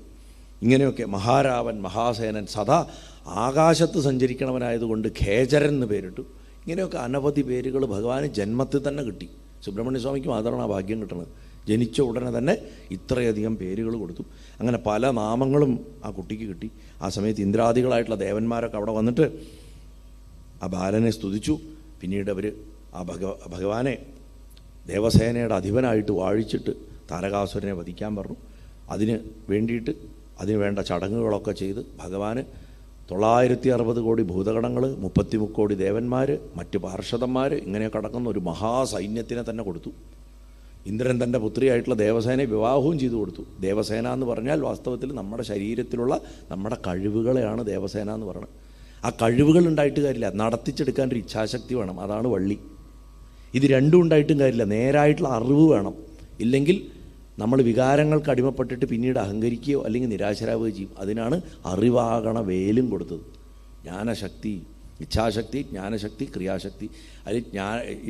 S1: ഇങ്ങനെയൊക്കെ മഹാരാവൻ, മഹാസേനൻ, സദാ ആകാശത്ത് സഞ്ചരിക്കണവനായതുകൊണ്ട് ഖേചരൻ എന്ന് പേരിട്ടു. ഇങ്ങനെയൊക്കെ അനവധി പേരുകൾ ഭഗവാന് ജന്മത്തിൽ തന്നെ കിട്ടി. സുബ്രഹ്മണ്യ സ്വാമിക്ക് മാത്രമാണ് ആ ഭാഗ്യം കിട്ടുന്നത്. ജനിച്ച ഉടനെ തന്നെ ഇത്രയധികം പേരുകൾ കൊടുത്തു. അങ്ങനെ പല നാമങ്ങളും ആ കുട്ടിക്ക് കിട്ടി. ആ സമയത്ത് ഇന്ദ്രാദികളായിട്ടുള്ള ദേവന്മാരൊക്കെ അവിടെ വന്നിട്ട് ആ ബാലനെ സ്തുതിച്ചു. പിന്നീട് അവർ ആ ഭഗവാനെ ദേവസേനയുടെ അധിപനായിട്ട് വാഴിച്ചിട്ട് താരകാസുരനെ വധിക്കാൻ പറഞ്ഞു. അതിന് വേണ്ടിയിട്ട് അതിന് വേണ്ട ചടങ്ങുകളൊക്കെ ചെയ്ത് ഭഗവാന് 960 കോടി ഭൂതഗണങ്ങൾ, 33 കോടി ദേവന്മാർ, മറ്റ് പാർഷദന്മാർ, ഇങ്ങനെയൊക്കെ അടങ്ങുന്ന ഒരു മഹാസൈന്യത്തിനെ തന്നെ കൊടുത്തു. ഇന്ദ്രൻ തൻ്റെ പുത്രിയായിട്ടുള്ള ദേവസേനയെ വിവാഹവും ചെയ്തു കൊടുത്തു. ദേവസേന എന്ന് പറഞ്ഞാൽ വാസ്തവത്തിൽ നമ്മുടെ ശരീരത്തിലുള്ള നമ്മുടെ കഴിവുകളെയാണ് ദേവസേന എന്ന് പറയുന്നത്. ആ കഴിവുകൾ ഉണ്ടായിട്ട് കാര്യമില്ല, നടത്തിച്ചെടുക്കാൻ ഒരു ഇച്ഛാശക്തി വേണം. അതാണ് വള്ളി. ഇത് രണ്ടും ഉണ്ടായിട്ടും കാര്യമില്ല, നേരായിട്ടുള്ള അറിവ് വേണം. ഇല്ലെങ്കിൽ നമ്മൾ വികാരങ്ങൾക്ക് അടിമപ്പെട്ടിട്ട് പിന്നീട് അഹങ്കരിക്കുകയോ അല്ലെങ്കിൽ നിരാശരാവുകയോ ചെയ്യും. അതിനാണ് അറിവാകണ വേലും കൊടുത്തത്. ജ്ഞാനശക്തി, ഇച്ഛാശക്തി, ജ്ഞാനശക്തി, ക്രിയാശക്തി. അതിൽ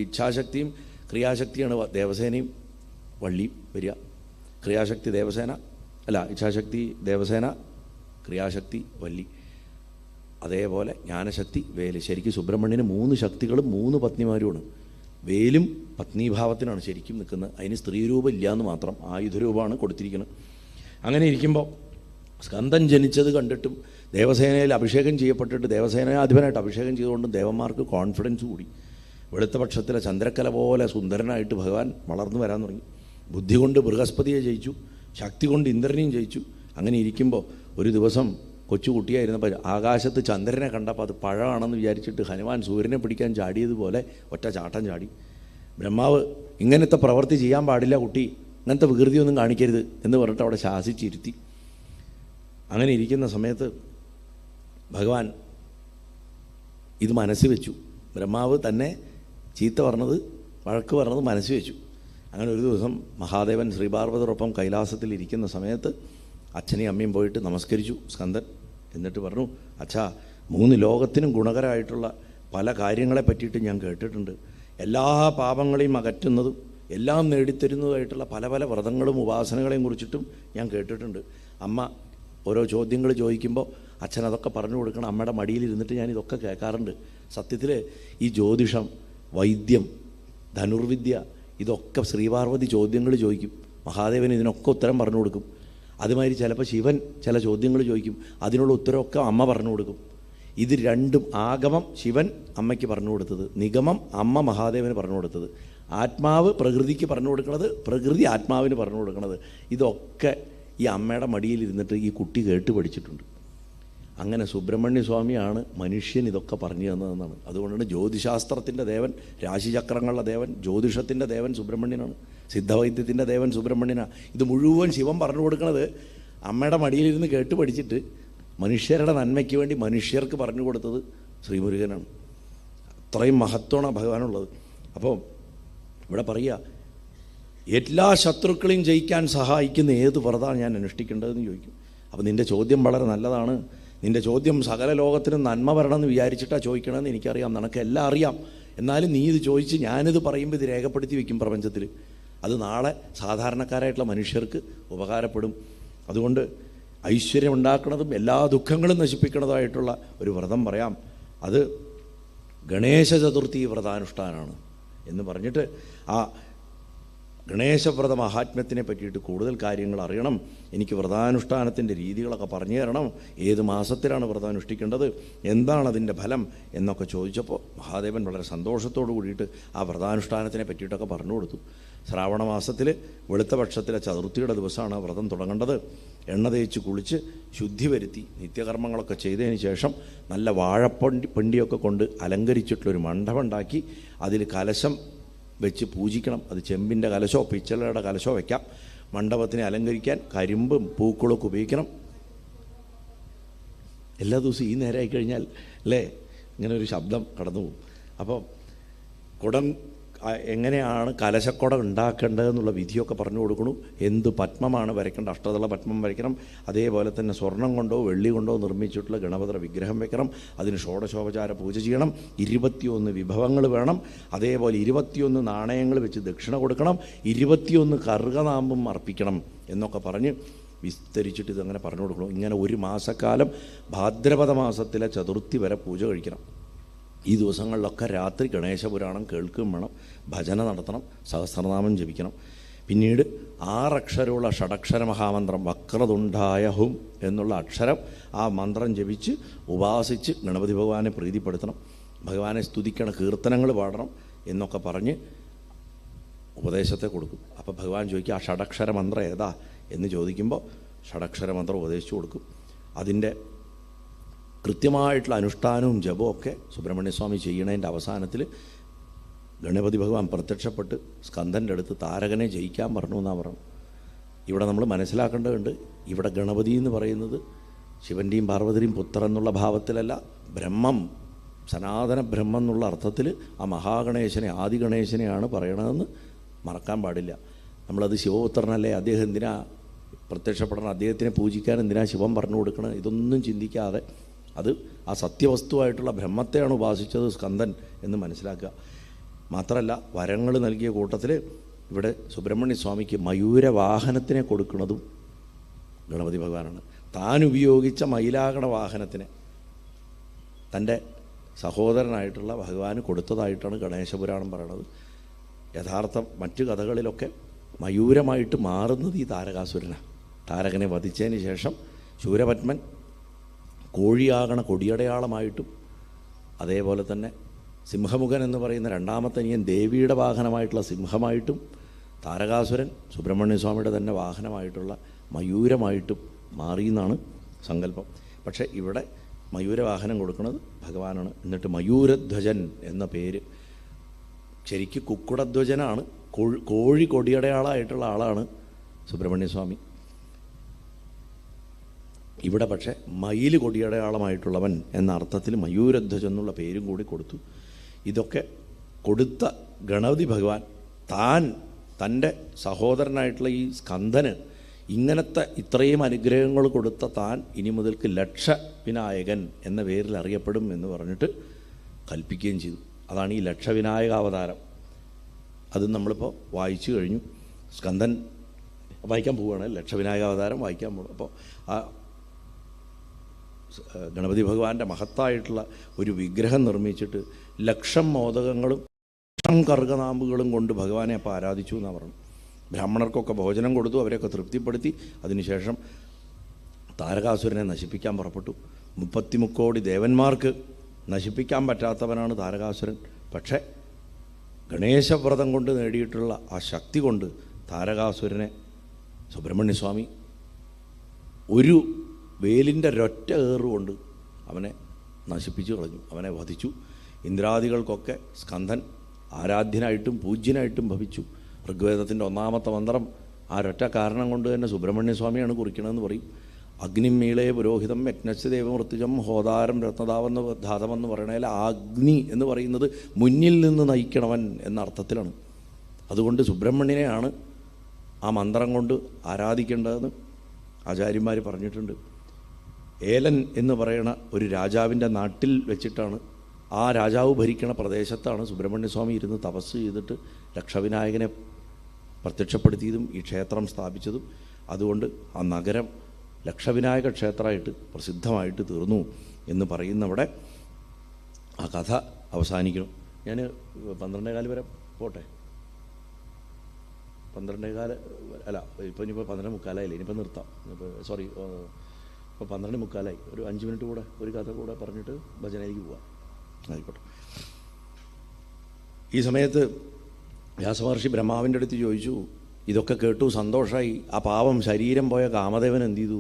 S1: ഇച്ഛാശക്തിയും ക്രിയാശക്തിയാണ് ദേവസേനയും വള്ളിയും വരിക. ക്രിയാശക്തി ദേവസേന, അല്ല ഇച്ഛാശക്തി ദേവസേന, ക്രിയാശക്തി വള്ളി. അതേപോലെ ജ്ഞാനശക്തി വേല്. ശരിക്കും സുബ്രഹ്മണ്യന് 3 ശക്തികളും 3 പത്നിമാരുമാണ്. വേലും പത്നീഭാവത്തിനാണ് ശരിക്കും നിൽക്കുന്നത്. അതിന് സ്ത്രീരൂപം ഇല്ലയെന്ന് മാത്രം, ആയുധരൂപമാണ് കൊടുത്തിരിക്കുന്നത്. അങ്ങനെ ഇരിക്കുമ്പോൾ സ്കന്ദൻ ജനിച്ചത് കണ്ടിട്ടും ദേവസേനയിൽ അഭിഷേകം ചെയ്യപ്പെട്ടിട്ട് ദേവസേനാധിപനായിട്ട് അഭിഷേകം ചെയ്തുകൊണ്ടും ദേവന്മാർക്ക് കോൺഫിഡൻസ് കൂടി. വെളുത്ത പക്ഷത്തിലെ ചന്ദ്രക്കല പോലെ സുന്ദരനായിട്ട് ഭഗവാൻ വളർന്നു വരാൻ തുടങ്ങി. ബുദ്ധി കൊണ്ട് ബൃഹസ്പതിയെ ജയിച്ചു, ശക്തി കൊണ്ട് ഇന്ദ്രനെയും ജയിച്ചു. അങ്ങനെ ഇരിക്കുമ്പോൾ ഒരു ദിവസം കൊച്ചുകുട്ടിയായിരുന്നപ്പോൾ ആകാശത്ത് ചന്ദ്രനെ കണ്ടപ്പോൾ അത് പഴമാണെന്ന് വിചാരിച്ചിട്ട് ഹനുമാൻ സൂര്യനെ പിടിക്കാൻ ചാടിയതുപോലെ ഒറ്റ ചാട്ടം ചാടി. ബ്രഹ്മാവ് ഇങ്ങനത്തെ പ്രവൃത്തി ചെയ്യാൻ പാടില്ല കുട്ടി, ഇങ്ങനത്തെ വികൃതിയൊന്നും കാണിക്കരുത് എന്ന് പറഞ്ഞിട്ട് അവിടെ ശാസിച്ചിരുത്തി. അങ്ങനെ ഇരിക്കുന്ന സമയത്ത് ഭഗവാൻ ഇത് മനസ്സിൽ വെച്ചു. ബ്രഹ്മാവ് തന്നെ ചീത്ത പറഞ്ഞത്, വഴക്ക് പറഞ്ഞത് മനസ്സിൽ വെച്ചു. അങ്ങനെ ഒരു ദിവസം മഹാദേവൻ ശ്രീപാർവതോടൊപ്പം കൈലാസത്തിൽ ഇരിക്കുന്ന സമയത്ത് അച്ഛനെയും അമ്മയും പോയിട്ട് നമസ്കരിച്ചു സ്കന്ദൻ. എന്നിട്ട് പറഞ്ഞു, അച്ഛാ, 3 ലോകത്തിനും ഗുണകരമായിട്ടുള്ള പല കാര്യങ്ങളെ പറ്റിയിട്ട് ഞാൻ കേട്ടിട്ടുണ്ട്. എല്ലാ പാപങ്ങളെയും അകറ്റുന്നതും എല്ലാം നേടിത്തരുന്നതായിട്ടുള്ള പല പല വ്രതങ്ങളും ഉപാസനകളെയും കുറിച്ചിട്ടും ഞാൻ കേട്ടിട്ടുണ്ട്. അമ്മ ഓരോ ചോദ്യങ്ങൾ ചോദിക്കുമ്പോൾ അച്ഛൻ അതൊക്കെ പറഞ്ഞു കൊടുക്കണം. അമ്മയുടെ മടിയിലിരുന്നിട്ട് ഞാൻ ഇതൊക്കെ കേൾക്കാറുണ്ട്. സത്യത്തിൽ ഈ ജ്യോതിഷം, വൈദ്യം, ധനുർവിദ്യ, ഇതൊക്കെ ശ്രീപാർവതി ചോദ്യങ്ങൾ ചോദിക്കും. മഹാദേവൻ ഇതിനൊക്കെ ഉത്തരം പറഞ്ഞു കൊടുക്കും. അതുമാതിരി ചിലപ്പോൾ ശിവൻ ചില ചോദ്യങ്ങൾ ചോദിക്കും, അതിനുള്ള ഉത്തരമൊക്കെ അമ്മ പറഞ്ഞു കൊടുക്കും. ഇത് രണ്ടും, ആഗമം ശിവൻ അമ്മയ്ക്ക് പറഞ്ഞു കൊടുത്തത്, നിഗമം അമ്മ മഹാദേവന് പറഞ്ഞു കൊടുത്തത്, ആത്മാവ് പ്രകൃതിക്ക് പറഞ്ഞു കൊടുക്കുന്നത്, പ്രകൃതി ആത്മാവിന് പറഞ്ഞു കൊടുക്കുന്നത്, ഇതൊക്കെ ഈ അമ്മയുടെ മടിയിലിരുന്നിട്ട് ഈ കുട്ടി കേട്ട് പഠിച്ചിട്ടുണ്ട്. അങ്ങനെ സുബ്രഹ്മണ്യ സ്വാമിയാണ് മനുഷ്യൻ ഇതൊക്കെ പറഞ്ഞു തന്നതെന്നാണ്. അതുകൊണ്ടാണ് ജ്യോതിശാസ്ത്രത്തിൻ്റെ ദേവൻ, രാശിചക്രങ്ങളുടെ ദേവൻ, ജ്യോതിഷത്തിൻ്റെ ദേവൻ സുബ്രഹ്മണ്യനാണ്, സിദ്ധവൈദ്യത്തിൻ്റെ ദേവൻ സുബ്രഹ്മണ്യനാണ്. ഇത് മുഴുവൻ ശിവൻ പറഞ്ഞു കൊടുക്കുന്നത് അമ്മയുടെ മടിയിലിരുന്ന് കേട്ട് പഠിച്ചിട്ട് മനുഷ്യരുടെ നന്മയ്ക്ക് വേണ്ടി മനുഷ്യർക്ക് പറഞ്ഞു കൊടുത്തത് ശ്രീമുരുകനാണ്. അത്രയും മഹത്വമാണ് ഭഗവാനുള്ളത്. അപ്പോൾ ഇവിടെ പറയുക, എല്ലാ ശത്രുക്കളെയും ജയിക്കാൻ സഹായിക്കുന്ന ഏത് വ്രതമാണ് ഞാൻ അനുഷ്ഠിക്കേണ്ടതെന്ന് ചോദിക്കും. അപ്പോൾ നിൻ്റെ ചോദ്യം വളരെ നല്ലതാണ്. നിൻ്റെ ചോദ്യം സകല ലോകത്തിനും നന്മ വരണമെന്ന് വിചാരിച്ചിട്ടാണ് ചോദിക്കണമെന്ന് എനിക്കറിയാം, നിനക്ക് എല്ലാം അറിയാം. എന്നാലും നീ ഇത് ചോദിച്ച് ഞാനിത് പറയുമ്പോൾ ഇത് രേഖപ്പെടുത്തി വയ്ക്കും പ്രപഞ്ചത്തിൽ. അത് നാളെ സാധാരണക്കാരായിട്ടുള്ള മനുഷ്യർക്ക് ഉപകാരപ്പെടും. അതുകൊണ്ട് ഐശ്വര്യം ഉണ്ടാക്കുന്നതും എല്ലാ ദുഃഖങ്ങളും നശിപ്പിക്കുന്നതായിട്ടുള്ള ഒരു വ്രതം പറയാം. അത് ഗണേശ ചതുർത്ഥി വ്രതാനുഷ്ഠാനമാണ് എന്ന് പറഞ്ഞിട്ട് ആ ഗണേശവ്രത മഹാത്മ്യത്തിനെ പറ്റിയിട്ട് കൂടുതൽ കാര്യങ്ങൾ അറിയണം, എനിക്ക് വ്രതാനുഷ്ഠാനത്തിൻ്റെ രീതികളൊക്കെ പറഞ്ഞു തരണം, ഏത് മാസത്തിലാണ് വ്രതം അനുഷ്ഠിക്കേണ്ടത്, എന്താണ് അതിൻ്റെ ഫലം എന്നൊക്കെ ചോദിച്ചപ്പോൾ മഹാദേവൻ വളരെ സന്തോഷത്തോടു കൂടിയിട്ട് ആ വ്രതാനുഷ്ഠാനത്തിനെ പറ്റിയിട്ടൊക്കെ പറഞ്ഞു കൊടുത്തു. ശ്രാവണ മാസത്തിൽ വെളുത്ത പക്ഷത്തിലെ ചതുർത്ഥിയുടെ ദിവസമാണ് വ്രതം തുടങ്ങേണ്ടത്. എണ്ണ തേച്ച് കുളിച്ച് ശുദ്ധി വരുത്തി നിത്യകർമ്മങ്ങളൊക്കെ ചെയ്തതിന് ശേഷം നല്ല വാഴപ്പണ്ടിയൊക്കെ കൊണ്ട് അലങ്കരിച്ചിട്ടുള്ളൊരു മണ്ഡപം ഉണ്ടാക്കി അതിൽ കലശം വെച്ച് പൂജിക്കണം. അത് ചെമ്പിൻ്റെ കലശോ പിച്ചളയുടെ കലശോ വയ്ക്കാം. മണ്ഡപത്തിനെ അലങ്കരിക്കാൻ കരിമ്പും പൂക്കളൊക്കെ ഉപയോഗിക്കണം. എല്ലാ ദിവസവും ഈ നേരമായി കഴിഞ്ഞാൽ അല്ലേ ഇങ്ങനെ ഒരു ശബ്ദം കടന്നു പോകും. അപ്പോൾ കുടം എങ്ങനെയാണ് കലശക്കുടം ഉണ്ടാക്കേണ്ടതെന്നുള്ള വിധിയൊക്കെ പറഞ്ഞു കൊടുക്കണു. എന്ത് പത്മമാണ് വരയ്ക്കേണ്ടത്, അഷ്ടദള പത്മം വരയ്ക്കണം. അതേപോലെ തന്നെ സ്വർണം കൊണ്ടോ വെള്ളി കൊണ്ടോ നിർമ്മിച്ചിട്ടുള്ള ഗണപതിയുടെ വിഗ്രഹം വെക്കണം. അതിന് ഷോഡശോപചാര പൂജ ചെയ്യണം. 21 വിഭവങ്ങൾ വേണം. അതേപോലെ 21 നാണയങ്ങൾ വെച്ച് ദക്ഷിണ കൊടുക്കണം. 21 കറുകനാമ്പും അർപ്പിക്കണം എന്നൊക്കെ പറഞ്ഞ് വിസ്തരിച്ചിട്ട് ഇതങ്ങനെ പറഞ്ഞു കൊടുക്കണം. ഇങ്ങനെ ഒരു മാസക്കാലം ഭാദ്രപദ മാസത്തിലെ ചതുർത്ഥി വരെ പൂജ കഴിക്കണം. ഈ ദിവസങ്ങളിലൊക്കെ രാത്രി ഗണേശപുരാണം കേൾക്കുകയും വേണം, ഭജന നടത്തണം, സഹസ്രനാമം ജപിക്കണം. പിന്നീട് 6 അക്ഷരമുള്ള ഷഡക്ഷര മഹാമന്ത്രം വക്രതുണ്ടായ ഹും എന്നുള്ള അക്ഷരം ആ മന്ത്രം ജപിച്ച് ഉപാസിച്ച് ഗണപതി ഭഗവാനെ പ്രീതിപ്പെടുത്തണം. ഭഗവാനെ സ്തുതിക്കണ കീർത്തനങ്ങൾ പാടണം എന്നൊക്കെ പറഞ്ഞ് ഉപദേശത്തെ കൊടുക്കും. അപ്പോൾ ഭഗവാൻ ചോദിക്കും, ആ ഷഡക്ഷര മന്ത്രം ഏതാ എന്ന് ചോദിക്കുമ്പോൾ ഷഡക്ഷര മന്ത്രം ഉപദേശിച്ചു കൊടുക്കും. അതിൻ്റെ കൃത്യമായിട്ടുള്ള അനുഷ്ഠാനവും ജപവും ഒക്കെ സുബ്രഹ്മണ്യസ്വാമി ചെയ്യണതിൻ്റെ അവസാനത്തിൽ ഗണപതി ഭഗവാൻ പ്രത്യക്ഷപ്പെട്ട് സ്കന്ദൻ്റെ അടുത്ത് താരകനെ ജയിക്കാൻ പറഞ്ഞു എന്നാണ് പറഞ്ഞു. ഇവിടെ നമ്മൾ മനസ്സിലാക്കേണ്ടതുണ്ട്, ഇവിടെ ഗണപതി എന്ന് പറയുന്നത് ശിവൻ്റെയും പാർവതിയുടെയും പുത്രൻ എന്നുള്ള ഭാവത്തിലല്ല, ബ്രഹ്മം, സനാതന ബ്രഹ്മം എന്നുള്ള അർത്ഥത്തിൽ ആ മഹാഗണേശനെ, ആദിഗണേശനെയാണ് പറയണതെന്ന് മറക്കാൻ പാടില്ല. നമ്മളത് ശിവപുത്രനല്ലേ, അദ്ദേഹം എന്തിനാ പ്രത്യക്ഷപ്പെടണം, അദ്ദേഹത്തിനെ പൂജിക്കാൻ എന്തിനാ ശിവൻ പറഞ്ഞു കൊടുക്കണം, ഇതൊന്നും ചിന്തിക്കാതെ അത് ആ സത്യവസ്തുവായിട്ടുള്ള ബ്രഹ്മത്തെയാണ് ഉപാസിച്ചത് സ്കന്ദൻ എന്ന് മനസ്സിലാക്കുക. മാത്രമല്ല വരങ്ങൾ നൽകിയ കൂട്ടത്തിൽ ഇവിടെ സുബ്രഹ്മണ്യ സ്വാമിക്ക് മയൂരവാഹനത്തിനെ കൊടുക്കുന്നതും ഗണപതി ഭഗവാനാണ്. താൻ ഉപയോഗിച്ച മയിലാകണ വാഹനത്തിനെ തൻ്റെ സഹോദരനായിട്ടുള്ള ഭഗവാന് കൊടുത്തതായിട്ടാണ് ഗണേശപുരാണം പറയണത്. യഥാർത്ഥം മറ്റു കഥകളിലൊക്കെ മയൂരമായിട്ട് മാറുന്നത് ഈ താരകാസുരനാണ്. താരകനെ വധിച്ചതിന് ശേഷം ശൂരപത്മൻ കോഴിയാകണ കൊടിയടയാളമായിട്ടും, അതേപോലെ തന്നെ സിംഹമുഖൻ എന്ന് പറയുന്ന രണ്ടാമത്തെ അനിയൻ ദേവിയുടെ വാഹനമായിട്ടുള്ള സിംഹമായിട്ടും, താരകാസുരൻ സുബ്രഹ്മണ്യസ്വാമിയുടെ തന്നെ വാഹനമായിട്ടുള്ള മയൂരമായിട്ടും മാറിയെന്നാണ് സങ്കല്പം. പക്ഷേ ഇവിടെ മയൂരവാഹനം കൊടുക്കുന്നത് ഭഗവാനാണ്. എന്നിട്ട് മയൂരധ്വജൻ എന്ന പേര്, ശരിക്ക് കുക്കുടധ്വജനാണ്, കോഴി കൊടിയടയാളമായിട്ടുള്ള ആളാണ് സുബ്രഹ്മണ്യസ്വാമി. ഇവിടെ പക്ഷേ മയിൽ കൊടിയടയാളമായിട്ടുള്ളവൻ എന്ന അർത്ഥത്തിൽ മയൂരധ്വജൻ എന്നുള്ള പേരും കൂടി കൊടുത്തു. ഇതൊക്കെ കൊടുത്ത ഗണപതി ഭഗവാൻ താൻ തൻ്റെ സഹോദരനായിട്ടുള്ള ഈ സ്കന്ദന് ഇങ്ങനത്തെ ഇത്രയും അനുഗ്രഹങ്ങൾ കൊടുത്ത താൻ ഇനി മുതൽക്ക് ലക്ഷ വിനായകൻ എന്ന പേരിൽ അറിയപ്പെടും എന്ന് പറഞ്ഞിട്ട് കൽപ്പിക്കുകയും ചെയ്തു. അതാണ് ഈ ലക്ഷവിനായക അവതാരം. അത് നമ്മളിപ്പോൾ വായിച്ചു കഴിഞ്ഞു. സ്കന്ദൻ വായിക്കാൻ പോവുകയാണ്, ലക്ഷവിനായക അവതാരം വായിക്കാൻ പോകും. അപ്പോൾ ആ ഗണപതി ഭഗവാന്റെ മഹത്തായിട്ടുള്ള ഒരു വിഗ്രഹം നിർമ്മിച്ചിട്ട് 1,00,000 മോദകങ്ങളും 1,00,000 കറുകനാമ്പുകളും കൊണ്ട് ഭഗവാനെ അപ്പോൾ ആരാധിച്ചു എന്നാണ് പറഞ്ഞു. ബ്രാഹ്മണർക്കൊക്കെ ഭോജനം കൊടുത്തു, അവരെയൊക്കെ തൃപ്തിപ്പെടുത്തി. അതിനുശേഷം താരകാസുരനെ നശിപ്പിക്കാൻ പുറപ്പെട്ടു. 33 കോടി ദേവന്മാർക്ക് നശിപ്പിക്കാൻ പറ്റാത്തവനാണ് താരകാസുരൻ. പക്ഷേ ഗണേശവ്രതം കൊണ്ട് നേടിയിട്ടുള്ള ആ ശക്തി കൊണ്ട് താരകാസുരനെ സുബ്രഹ്മണ്യസ്വാമി ഒരു വേലിൻ്റെ ഒരൊറ്റ ഏറുകൊണ്ട് അവനെ നശിപ്പിച്ചു കളഞ്ഞു, അവനെ വധിച്ചു. ഇന്ദ്രാദികൾക്കൊക്കെ സ്കന്ദൻ ആരാധ്യനായിട്ടും പൂജ്യനായിട്ടും ഭവിച്ചു. ഋഗ്വേദത്തിൻ്റെ 1-ാമത്തെ മന്ത്രം ആ ഒരൊറ്റ കാരണം കൊണ്ട് തന്നെ സുബ്രഹ്മണ്യസ്വാമിയാണ് കുറിക്കണമെന്ന് പറയും. അഗ്നിമീളേ പുരോഹിതം യജ്ഞസ്യ ദേവമൃത്യുജം ഹോതാരം രത്നദാവെന്ന് ധാതമെന്ന് പറയണതിൽ അഗ്നി എന്ന് പറയുന്നത് മുന്നിൽ നിന്ന് നയിക്കണവൻ എന്ന അർത്ഥത്തിലാണ്. അതുകൊണ്ട് സുബ്രഹ്മണ്യനെയാണ് ആ മന്ത്രം കൊണ്ട് ആരാധിക്കേണ്ടതെന്ന് ആചാര്യന്മാർ പറഞ്ഞിട്ടുണ്ട്. ഏലൻ എന്ന് പറയുന്ന ഒരു രാജാവിൻ്റെ നാട്ടിൽ വെച്ചിട്ടാണ്, ആ രാജാവ് ഭരിക്കണ പ്രദേശത്താണ് സുബ്രഹ്മണ്യസ്വാമി ഇരുന്ന് തപസ് ചെയ്തിട്ട് ലക്ഷവിനായകനെ പ്രത്യക്ഷപ്പെടുത്തിയതും ഈ ക്ഷേത്രം സ്ഥാപിച്ചതും. അതുകൊണ്ട് ആ നഗരം ലക്ഷവിനായക ക്ഷേത്രമായിട്ട് പ്രസിദ്ധമായിട്ട് തീർന്നു എന്ന് പറയുന്നവിടെ ആ കഥ അവസാനിക്കണം. ഞാൻ 12:15 വരെ പോട്ടെ. 12:15 അല്ല, ഇപ്പോൾ ഇനിയിപ്പോൾ 12:45 ഇനിയിപ്പോൾ നിർത്താം. സോറി, ഇപ്പോൾ 12:45, ഒരു 5 മിനിറ്റ് കൂടെ ഒരു കഥ കൂടെ പറഞ്ഞിട്ട് ഭജനയിലേക്ക് പോവാം. ആയിക്കോട്ടെ. ഈ സമയത്ത് വ്യാസമഹർഷി ബ്രഹ്മാവിൻ്റെ അടുത്ത് ചോദിച്ചു, ഇതൊക്കെ കേട്ടു സന്തോഷമായി, ആ പാവം ശരീരം പോയ കാമദേവൻ എന്ത് ചെയ്തു?